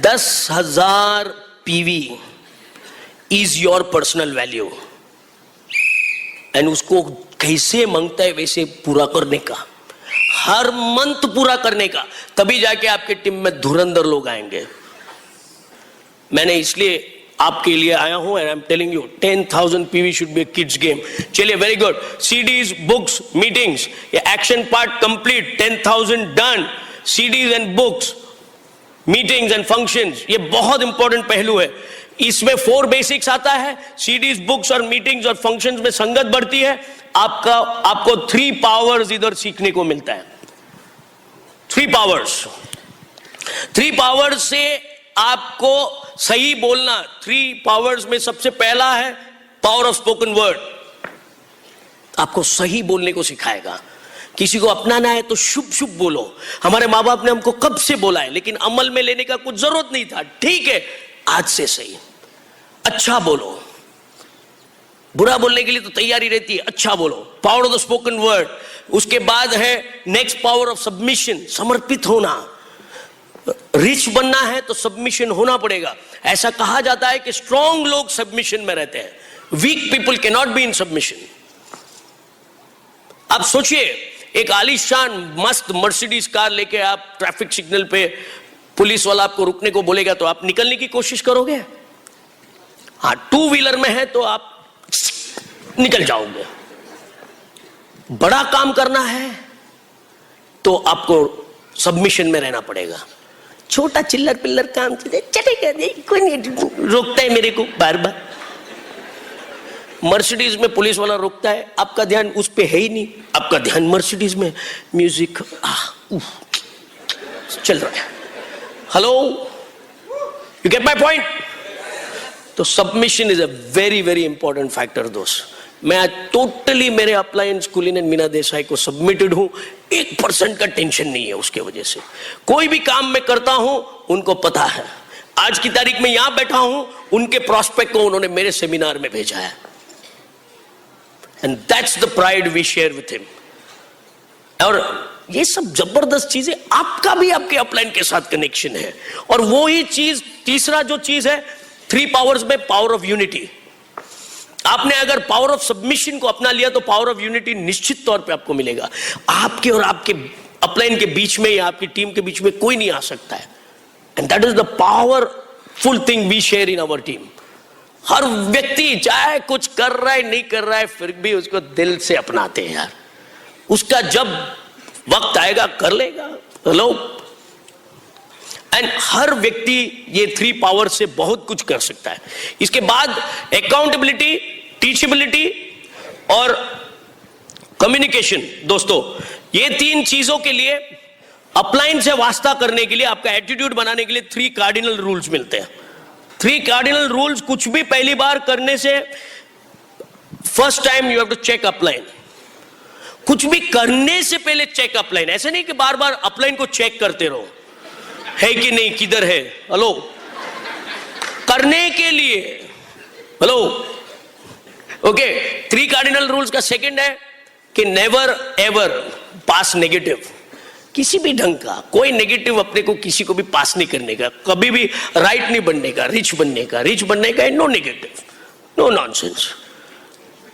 10,000 PV is your personal value. And उसको कैसे मांगता है वैसे पूरा करने का, हर मंथ पूरा करने का. तभी जाके आपके टीम में धुरंधर लोग आएंगे. मैंने इसलिए आपके लिए आया हूं. And I am telling you, 10,000 PV should be kids game. चलिए, very good. CDs, books, meetings, ये action part complete. 10,000 done. CDs and books, meetings and functions, ये बहुत इंपॉर्टेंट पहलू है. इसमें 4 बेसिक्स आता है. CDs, बुक्स और मीटिंग्स और फंक्शंस में संगत बढ़ती है. आपको 3 पावर्स इधर सीखने को मिलता है. 3 पावर्स. 3 पावर्स से आपको सही बोलना. 3 पावर्स में सबसे पहला है पावर ऑफ स्पोकन वर्ड. आपको सही बोलने को सिखाएगा. किसी को अपनाना है तो शुभ शुभ बोलो. हमारे माँ बाप ने हमको कब से बोला है, लेकिन अमल में लेने का कुछ जरूरत नहीं था. ठीक है, आज से सही. अच्छा बोलो. बुरा बोलने के लिए तो तैयारी रहती है. अच्छा बोलो. Power of the spoken word. उसके बाद है नेक्स्ट पावर ऑफ सबमिशन, समर्पित होना. रिच बनना है तो सबमिशन होना पड़ेगा. ऐसा कहा जाता है कि स्ट्रॉन्ग लोग सबमिशन में रहते हैं, weak people can not be in submission. आप सोचिए, एक आलीशान मस्त मर्सिडीज कार लेके आप ट्रैफिक सिग्नल पे, पुलिस वाला आपको रुकने को बोलेगा तो आप निकलने की कोशिश करोगे? हाँ, 2 व्हीलर में है तो आप निकल जाओगे. बड़ा काम करना है तो आपको सबमिशन में रहना पड़ेगा. छोटा चिल्लर पिल्लर काम चलेगा नहीं, कोई नहीं रोकता है मेरे को बार बार. मर्सिडीज में पुलिस वाला रोकता है, आपका ध्यान उस पे है ही नहीं. आपका ध्यान मर्सिडीज में, म्यूजिक चल रहा है. Hello, you get my point? तो submission is a very very important factor दोस्त। मैं आज टोटली मेरे अपलायंस कुलीन एंड मीना देसाई को सबमिटेड हूं, 1% का टेंशन नहीं है उसके वजह से। कोई भी काम मैं करता हूं उनको पता है। आज की तारीख में यहां बैठा हूं, उनके प्रोस्पेक्ट को उन्होंने मेरे सेमिनार में भेजा है, and that's the pride we share with him. और ये सब जबरदस्त चीजें, आपका भी आपके अपलाइन के साथ कनेक्शन है। और वो ही चीज, तीसरा जो चीज है 3 पावर्स में, पावर ऑफ यूनिटी। आपने अगर पावर ऑफ सबमिशन को अपना लिया तो पावर ऑफ यूनिटी निश्चित तौर पे आपको मिलेगा। आपके और आपके अपलाइन के बीच में या आपकी टीम के बीच में कोई नहीं आ सकता है, and that is the powerful thing we share in our team. हर व्यक्ति चाहे कुछ कर रहा है नहीं कर रहा है, फिर भी उसको दिल से अपनाते हैं यार। उसका जब वक्त आएगा कर लेगा। हेलो, एंड हर व्यक्ति ये 3 पावर से बहुत कुछ कर सकता है। इसके बाद अकाउंटेबिलिटी, टीचेबिलिटी और कम्युनिकेशन। दोस्तों, ये 3 चीजों के लिए, अपलाइन से वास्ता करने के लिए, आपका एटीट्यूड बनाने के लिए 3 कार्डिनल रूल्स मिलते हैं। 3 कार्डिनल रूल्स। कुछ भी पहली बार करने से first time you have to check upline. कुछ भी करने से पहले चेक अपलाइन। ऐसे नहीं कि बार बार अपलाइन को चेक करते रहो, है कि नहीं, किधर है। हेलो, करने के लिए। Hello, okay. 3 कार्डिनल रूल्स का सेकंड है कि नेवर एवर पास नेगेटिव। किसी भी ढंग का कोई नेगेटिव अपने को किसी को भी पास नहीं करने का। कभी भी राइट नहीं बनने का, रिच बनने का। रिच बनने का नो नेगेटिव, नो नॉनसेंस।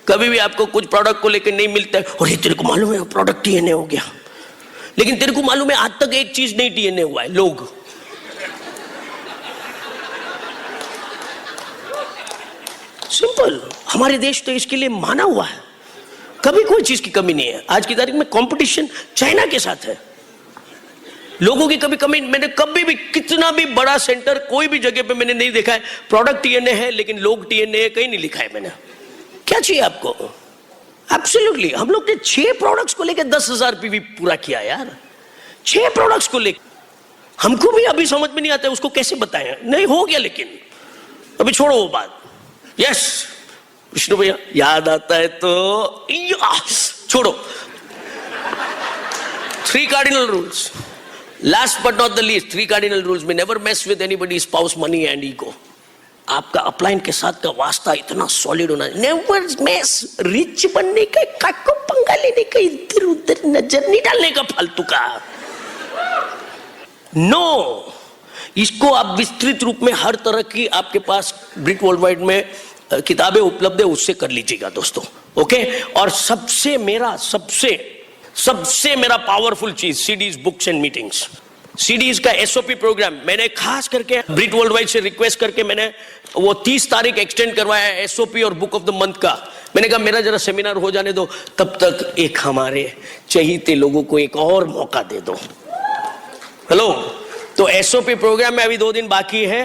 कभी भी आपको कुछ प्रोडक्ट को लेकर नहीं मिलता है, और ये तेरे को मालूम है प्रोडक्ट टीएनए हो गया, लेकिन तेरे को मालूम है आज तक एक चीज नहीं टीएनए हुआ है, लोग। सिंपल। हमारे देश तो इसके लिए माना हुआ है, कभी कोई चीज की कमी नहीं है। आज की तारीख में कंपटीशन चाइना के साथ है, लोगों की कभी कमी। मैंने कभी भी कितना भी बड़ा सेंटर कोई भी जगह पे मैंने नहीं देखा है प्रोडक्ट टीएनए है लेकिन लोग टीएनए है, कहीं नहीं लिखा है मैंने। क्या चाहिए आपको? एब्सोल्युटली। हम लोग ने 6 प्रोडक्ट्स को लेकर 10,000 पीवी पूरा किया यार। 6 प्रोडक्ट्स को लेकर हमको भी अभी समझ में नहीं आता है उसको कैसे बताएं। नहीं हो गया, लेकिन अभी छोड़ो वो बात। यस विष्णु भैया, याद आता है तो छोड़ो। 3 cardinal rules. Last but not the least, 3 cardinal rules में never mess with anybody spouse, money and ego. आपका अपलाइन के साथ का वास्ता इतना सॉलिड होना। Never mess. रिच बनने का, काको पंगा लेने का, इधर उधर नजर नहीं डालने का फालतू का। नो, इसको आप विस्तृत रूप में हर तरह की आपके पास ब्रिट वर्ल्ड वाइड में किताबें उपलब्ध है, उससे कर लीजिएगा दोस्तों। ओके। और सबसे मेरा पावरफुल चीज CDs, books and meetings. CDs का एसओपी प्रोग्राम मैंने खास करके ब्रिट वर्ल्ड वाइड से रिक्वेस्ट करके मैंने वो 30 तारीख एक्सटेंड करवाया है, एसओपी और बुक ऑफ द मंथ का। मैंने कहा मेरा जरा सेमिनार हो जाने दो, तब तक एक हमारे चहीते लोगों को एक और मौका दे दो। हेलो, तो एसओपी प्रोग्राम में अभी 2 दिन बाकी है।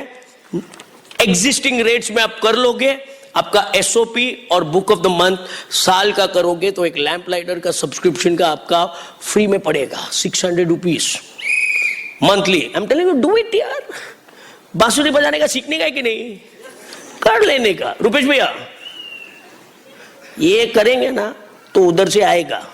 एग्जिस्टिंग रेट्स में आप कर लोगे। आपका एसओपी और बुक ऑफ द मंथ साल का करोगे तो एक लैंप लाइटर का सब्सक्रिप्शन का आपका फ्री में पड़ेगा, 600 rupees monthly. I am telling you, do it यार। बांसुरी बजाने का सीखने का है कि नहीं, कर लेने का। रुपेश भैया, ये करेंगे ना तो उधर से आएगा,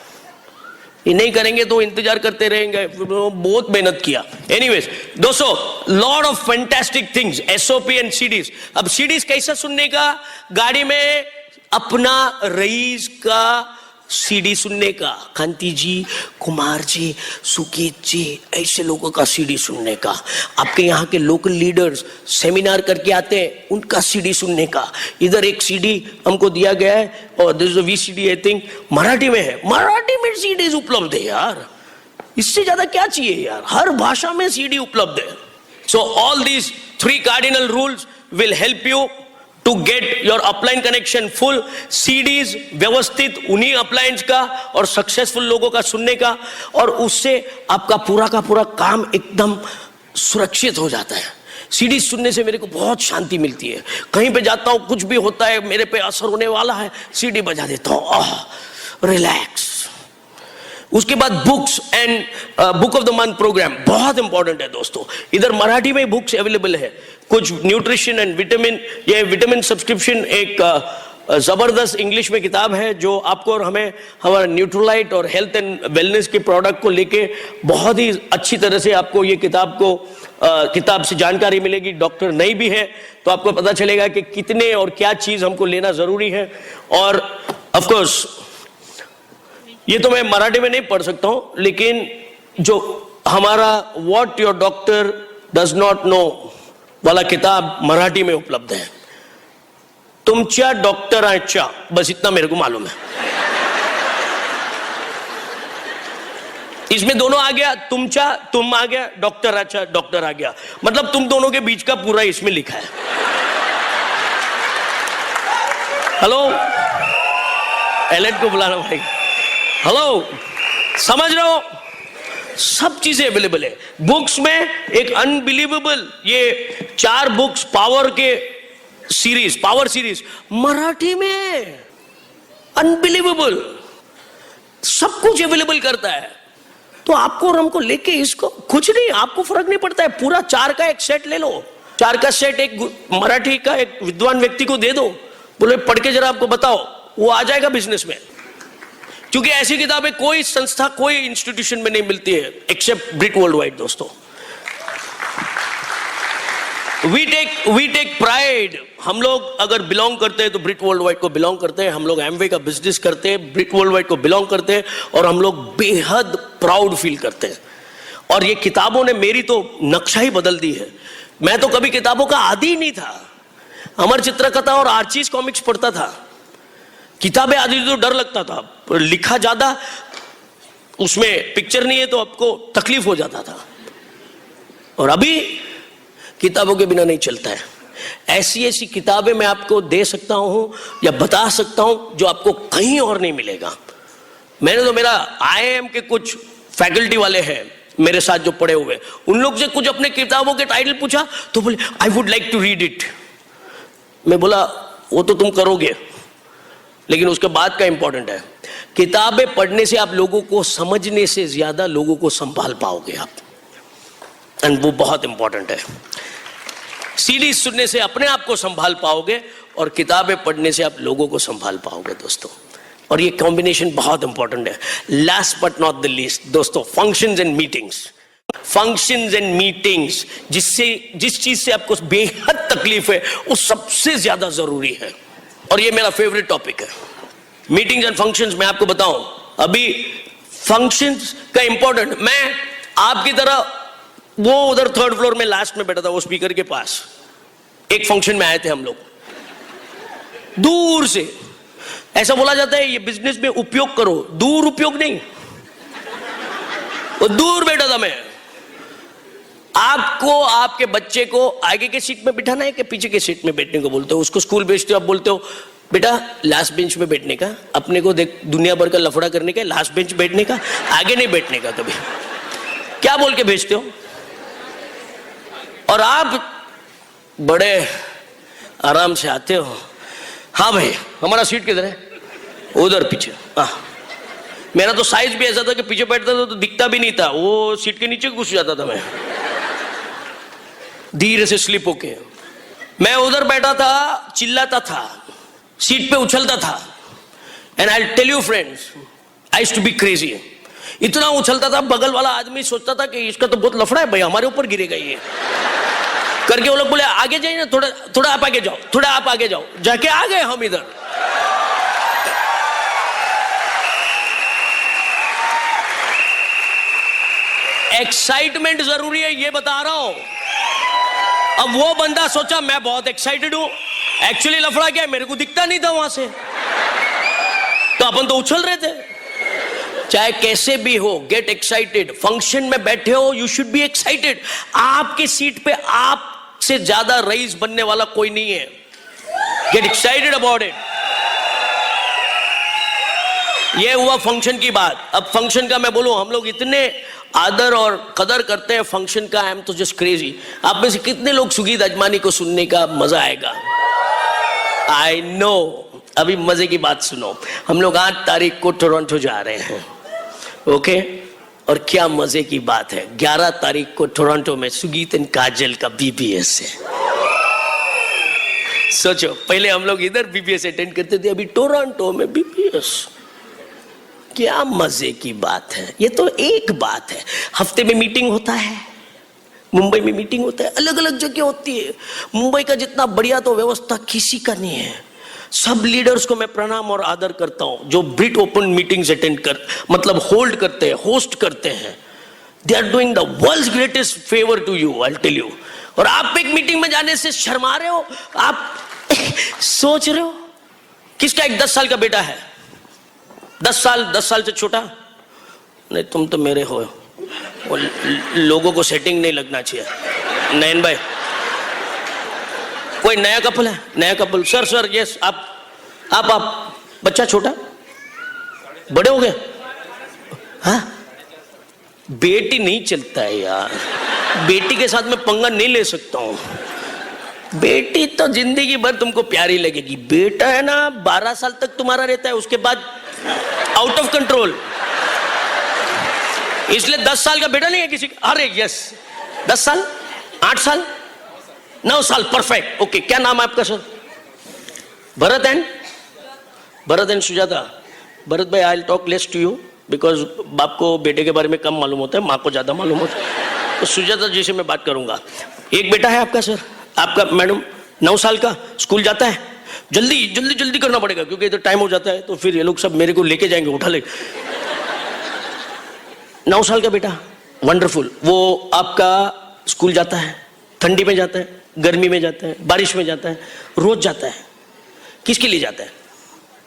ये नहीं करेंगे तो इंतजार करते रहेंगे। बहुत मेहनत किया। एनीवेज दोस्तों, lot of fantastic things, SOP and CDs. अब सीडीज कैसा सुनने का? गाड़ी में अपना रईस का सीडी सुनने का, कांति जी, कुमार जी, सुकीत जी, ऐसे लोगों का सीडी सुनने का। आपके यहाँ के लोकल लीडर्स सेमिनार करके आते हैं, उनका सीडी सुनने का। इधर एक सीडी हमको दिया गया है, और this is VCD, I think Marathi में है। मराठी में सीडीज उपलब्ध है यार, इससे ज्यादा क्या चाहिए यार। हर भाषा में सीडी उपलब्ध है। So all these 3 cardinal rules will help you to get your upline connection full. CDs व्यवस्थित उन्हीं अपलाइंस का और सक्सेसफुल लोगों का सुनने का, और उससे आपका पूरा का पूरा काम एकदम सुरक्षित हो जाता है। सीडीज सुनने से मेरे को बहुत शांति मिलती है। कहीं पे जाता हूं, कुछ भी होता है, मेरे पे असर होने वाला है, सीडी बजा देता हूं, रिलैक्स। उसके बाद books and book of the month program बहुत इंपॉर्टेंट है दोस्तों। इधर मराठी में बुक्स अवेलेबल है, कुछ न्यूट्रिशन एंड विटामिन, ये विटामिन सब्सक्रिप्शन एक जबरदस्त इंग्लिश में किताब है जो आपको और हमें हमारा न्यूट्रोलाइट और हेल्थ एंड वेलनेस के प्रोडक्ट को लेके बहुत ही अच्छी तरह से आपको ये किताब से जानकारी मिलेगी। डॉक्टर नहीं भी है तो आपको पता चलेगा कि कितने और क्या चीज हमको लेना जरूरी है। और ऑफ कोर्स ये तो मैं मराठी में नहीं पढ़ सकता हूं, लेकिन जो हमारा what your doctor does not know वाला किताब मराठी में उपलब्ध है। तुमच्या डॉक्टरांच्या, बस इतना मेरे को मालूम है। इसमें दोनों आ गया, तुम आ गया, डॉक्टर आ गया, मतलब तुम दोनों के बीच का पूरा इसमें लिखा है। हेलो, एलेट को बुलाना पड़ेगा। हेलो, समझ रहे हो? सब चीजें अवेलेबल है बुक्स में। एक अनबिलीवेबल, ये 4 बुक्स पावर सीरीज मराठी में, अनबिलीवेबल, सब कुछ अवेलेबल करता है। तो आपको और हमको लेके इसको कुछ नहीं, आपको फर्क नहीं पड़ता है। पूरा 4 का एक सेट ले लो, 4 का सेट एक मराठी का एक विद्वान व्यक्ति को दे दो, बोले पढ़ के जरा आपको बताओ, वो आ जाएगा बिजनेस में। क्योंकि ऐसी किताबें कोई संस्था, कोई इंस्टीट्यूशन में नहीं मिलती है एक्सेप्ट ब्रिट वर्ल्ड वाइड। दोस्तों, वी टेक प्राइड। हम लोग अगर बिलोंग करते हैं तो ब्रिट वर्ल्ड वाइड को बिलोंग करते हैं। हम लोग एमवे का बिजनेस करते हैं, ब्रिट वर्ल्ड वाइड को बिलोंग करते हैं, और हम लोग बेहद प्राउड फील करते हैं। और ये किताबों ने मेरी तो नक्शा ही बदल दी है। मैं तो कभी किताबों का आदी ही नहीं था। अमर चित्रकथा और आर्चीज कॉमिक्स पढ़ता था। किताबें आदि तो डर लगता था, लिखा ज्यादा, उसमें पिक्चर नहीं है तो आपको तकलीफ हो जाता था। और अभी किताबों के बिना नहीं चलता है। ऐसी किताबें मैं आपको दे सकता हूं या बता सकता हूं जो आपको कहीं और नहीं मिलेगा। मैंने तो, मेरा IIM के कुछ फैकल्टी वाले हैं मेरे साथ जो पढ़े हुए, उन लोग से कुछ अपने किताबों के टाइटल पूछा तो बोले I would like to read it. मैं बोला वो तो तुम करोगे, लेकिन उसके बाद का इंपॉर्टेंट है, किताबें पढ़ने से आप लोगों को समझने से ज्यादा लोगों को संभाल पाओगे आप, एंड वो बहुत इंपॉर्टेंट है। सीडी सुनने से अपने आप को संभाल पाओगे और किताबें पढ़ने से आप लोगों को संभाल पाओगे दोस्तों। और ये कॉम्बिनेशन बहुत इंपॉर्टेंट है। Last but not the least दोस्तों, फंक्शंस एंड मीटिंग्स, जिस चीज से आपको बेहद तकलीफ है वो सबसे ज्यादा जरूरी है। और ये मेरा फेवरेट टॉपिक है, मीटिंग्स एंड फंक्शंस। मैं आपको बताऊं, अभी फंक्शंस का इंपॉर्टेंट, मैं आपकी तरह वो उधर 3rd फ्लोर में लास्ट में बैठा था, वो स्पीकर के पास। एक फंक्शन में आए थे हम लोग, दूर से। ऐसा बोला जाता है ये बिजनेस में उपयोग करो, दूर उपयोग नहीं। वो दूर बैठा था मैं। आपको आपके बच्चे को आगे के सीट में बिठाना है कि पीछे के सीट में बैठने को बोलते हो? उसको स्कूल भेजते हो, आप बोलते हो बेटा लास्ट बेंच में बैठने का, अपने को देख दुनिया भर का लफड़ा करने का, लास्ट बेंच बैठने का, आगे नहीं बैठने का कभी। क्या बोल के भेजते हो? और आप बड़े आराम से आते हो, हाँ भाई हमारा सीट किधर है? उधर पीछे। हाँ, मेरा तो साइज भी ऐसा था कि पीछे बैठता था तो दिखता भी नहीं था, वो सीट के नीचे घुस जाता था मैं, धीरे से स्लिप होके। मैं उधर बैठा था, चिल्लाता था, सीट पे उछलता था। And I tell you friends, I used to be crazy. इतना उछलता था, बगल वाला आदमी सोचता था कि इसका तो बहुत लफड़ा है भाई, हमारे ऊपर गिरेगा ये करके। वो लोग बोले आगे जाइए ना, थोड़ा आप आगे जाओ, थोड़ा आप आगे जाओ। जाके आ गए हम इधर। एक्साइटमेंट जरूरी है, ये बता रहा हूं। अब वो बंदा सोचा मैं बहुत एक्साइटेड हूं, एक्चुअली लफड़ा क्या है, मेरे को दिखता नहीं था वहां से, तो अपन तो उछल रहे थे। चाहे कैसे भी हो, गेट एक्साइटेड। फंक्शन में बैठे हो, यू शुड बी एक्साइटेड। आपके सीट पे आपसे ज्यादा रईस बनने वाला कोई नहीं है। Get excited about it. ये हुआ फंक्शन की बात। अब फंक्शन का मैं बोलूं, हम लोग इतने आदर और कदर करते हैं फंक्शन का, आई एम तो जस्ट क्रेजी। आप में से कितने लोग सुगीत अजमानी को सुनने का मजा आएगा? I know. अभी मजे की बात सुनो, हम लोग 8 तारीख को टोरंटो जा रहे हैं, ओके? और क्या मजे की बात है, 11 तारीख को टोरंटो में सुगीत एंड काजल का BBS है। सोचो, पहले हम लोग इधर बीपीएस अटेंड करते थे, अभी टोरंटो में बीपीएस। क्या मजे की बात है। ये तो एक बात है, हफ्ते में मीटिंग होता है, मुंबई में मीटिंग होता है, अलग अलग जगह होती है। मुंबई का जितना बढ़िया तो व्यवस्था किसी का नहीं है। सब लीडर्स को मैं प्रणाम और आदर करता हूं जो ब्रिट ओपन मीटिंग्स अटेंड कर मतलब होल्ड करते हैं, होस्ट करते हैं। They are doing the world's greatest favour to you, I tell you. और आप एक मीटिंग में जाने से शर्मा रहे हो, आप सोच रहे हो किसका एक 10 साल का बेटा है, 10 साल से छोटा नहीं, तुम तो मेरे हो। लोगों को सेटिंग नहीं लगना चाहिए। नयन भाई, कोई नया कपल है? नया कपल, सर यस, आप बच्चा छोटा, बड़े हो गए? हाँ, बेटी नहीं चलता है यार, बेटी के साथ मैं पंगा नहीं ले सकता हूं। बेटी तो जिंदगी भर तुमको प्यारी लगेगी, बेटा है ना 12 साल तक तुम्हारा रहता है, उसके बाद आउट ऑफ कंट्रोल। इसलिए 10 साल का बेटा नहीं है किसी का। अरे यस, 10 साल, 8 साल, 9 साल, परफेक्ट। ओके, क्या नाम है आपका सर? भरत एंड सुजाता। भरत भाई, I will talk less to you because बाप को बेटे के बारे में कम मालूम होता है, माँ को ज्यादा मालूम होता है। तो सुजाता जी से मैं बात करूंगा। एक बेटा है आपका सर? आपका मैडम 9 साल का, स्कूल जाता है? जल्दी करना पड़ेगा क्योंकि इधर टाइम हो जाता है, तो फिर ये लोग सब मेरे को लेके जाएंगे, उठा ले। 9 साल का बेटा, वंडरफुल। वो आपका स्कूल जाता है? ठंडी में जाता है, गर्मी में जाता है, बारिश में जाता है, रोज जाता है? किसके लिए जाता है?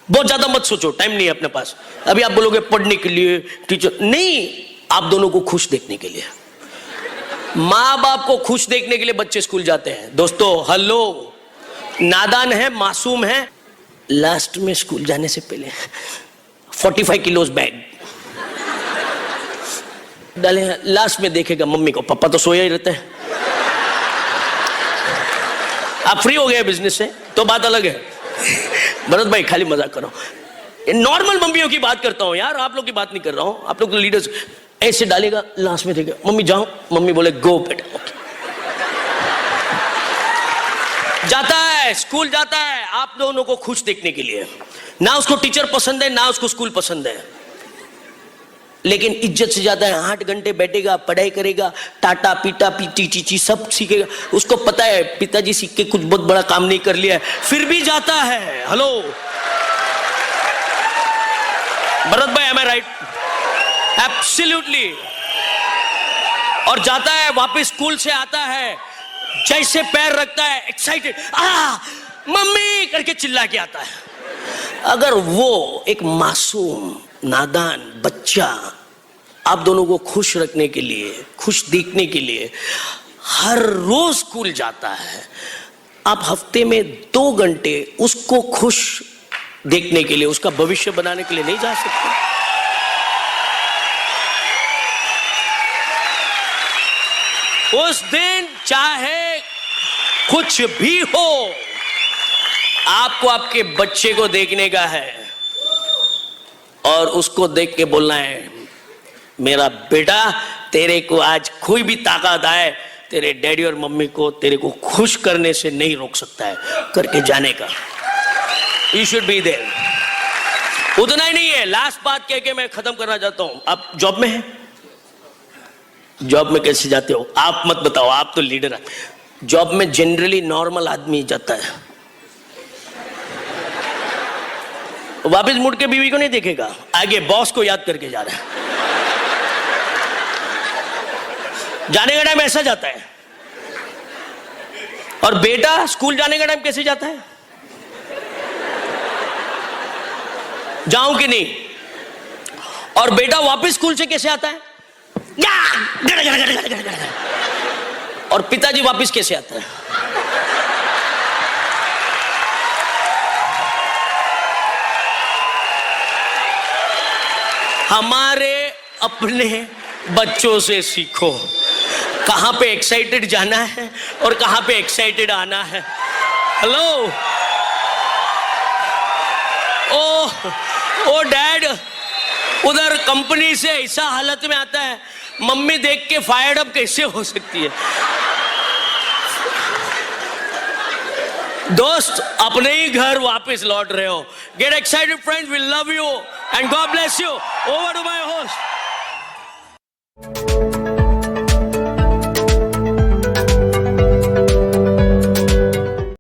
बहुत ज्यादा मत सोचो, टाइम नहीं है अपने पास। अभी आप बोलोगे पढ़ने के लिए, टीचर नहीं, आप दोनों को खुश देखने के लिए। माँ बाप को खुश देखने के लिए बच्चे स्कूल जाते हैं। दोस्तों हेलो, नादान है, मासूम है। लास्ट में स्कूल जाने से पहले 45 किलोज बैग डाले हैं। लास्ट में देखेगा मम्मी को, पापा तो सोया ही रहते हैं। आप फ्री हो गए बिजनेस से तो बात अलग है। भरत भाई खाली मजाक करो, नॉर्मल मम्मियों की बात करता हूं यार, आप लोग की बात नहीं कर रहा हूं। आप लोग तो लीडर्स ऐसे डालेगा, लास्ट में देखेगा मम्मी जाओ, मम्मी बोले गो बेटा। जाता है, स्कूल जाता है आप दोनों को खुश देखने के लिए। ना उसको टीचर पसंद है, ना उसको स्कूल पसंद है, लेकिन इज्जत से जाता है। 8 घंटे बैठेगा, पढ़ाई करेगा, टाटा पीटा पीटी चीची सब सीखेगा। उसको पता है पिताजी सीख के कुछ बहुत बड़ा काम नहीं कर लिया है, फिर भी जाता है। हेलो भरत भाई, एम आई राइट? एब्सोल्युटली। और जाता है, वापस स्कूल से आता है, जैसे पैर रखता है एक्साइटेड, मम्मी करके चिल्ला के आता है। अगर वो एक मासूम नादान बच्चा आप दोनों को खुश रखने के लिए, खुश देखने के लिए हर रोज स्कूल जाता है, आप हफ्ते में 2 घंटे उसको खुश देखने के लिए, उसका भविष्य बनाने के लिए नहीं जा सकते? उस दिन चाहे कुछ भी हो, आपको आपके बच्चे को देखने का है और उसको देख के बोलना है, मेरा बेटा तेरे को आज कोई भी ताकत आए, तेरे डैडी और मम्मी को तेरे को खुश करने से नहीं रोक सकता है, करके जाने का। You should be there. उतना ही नहीं है, लास्ट बात कह के मैं खत्म करना चाहता हूं। आप जॉब में हैं? जॉब में कैसे जाते हो? आप मत बताओ, आप तो लीडर हैं। जॉब में जनरली नॉर्मल आदमी जाता है, वापस मुड़ के बीवी को नहीं देखेगा, आगे बॉस को याद करके जा रहा है। जाने का टाइम ऐसा जाता है। और बेटा स्कूल जाने का टाइम कैसे जाता है? जाऊं कि नहीं? और बेटा वापस स्कूल से कैसे आता है? गड़ गड़ गड़ गड़ गड़। और पिताजी वापस कैसे आता है? हमारे अपने बच्चों से सीखो, कहां पे एक्साइटेड जाना है और कहां पे एक्साइटेड आना है। हेलो, ओ डैड उधर कंपनी से ऐसा हालत में आता है, मम्मी देख के फायर्ड अप कैसे हो सकती है? दोस्त अपने ही घर वापस लौट रहे हो. Get excited friends, we love you and God bless you. Over to my host.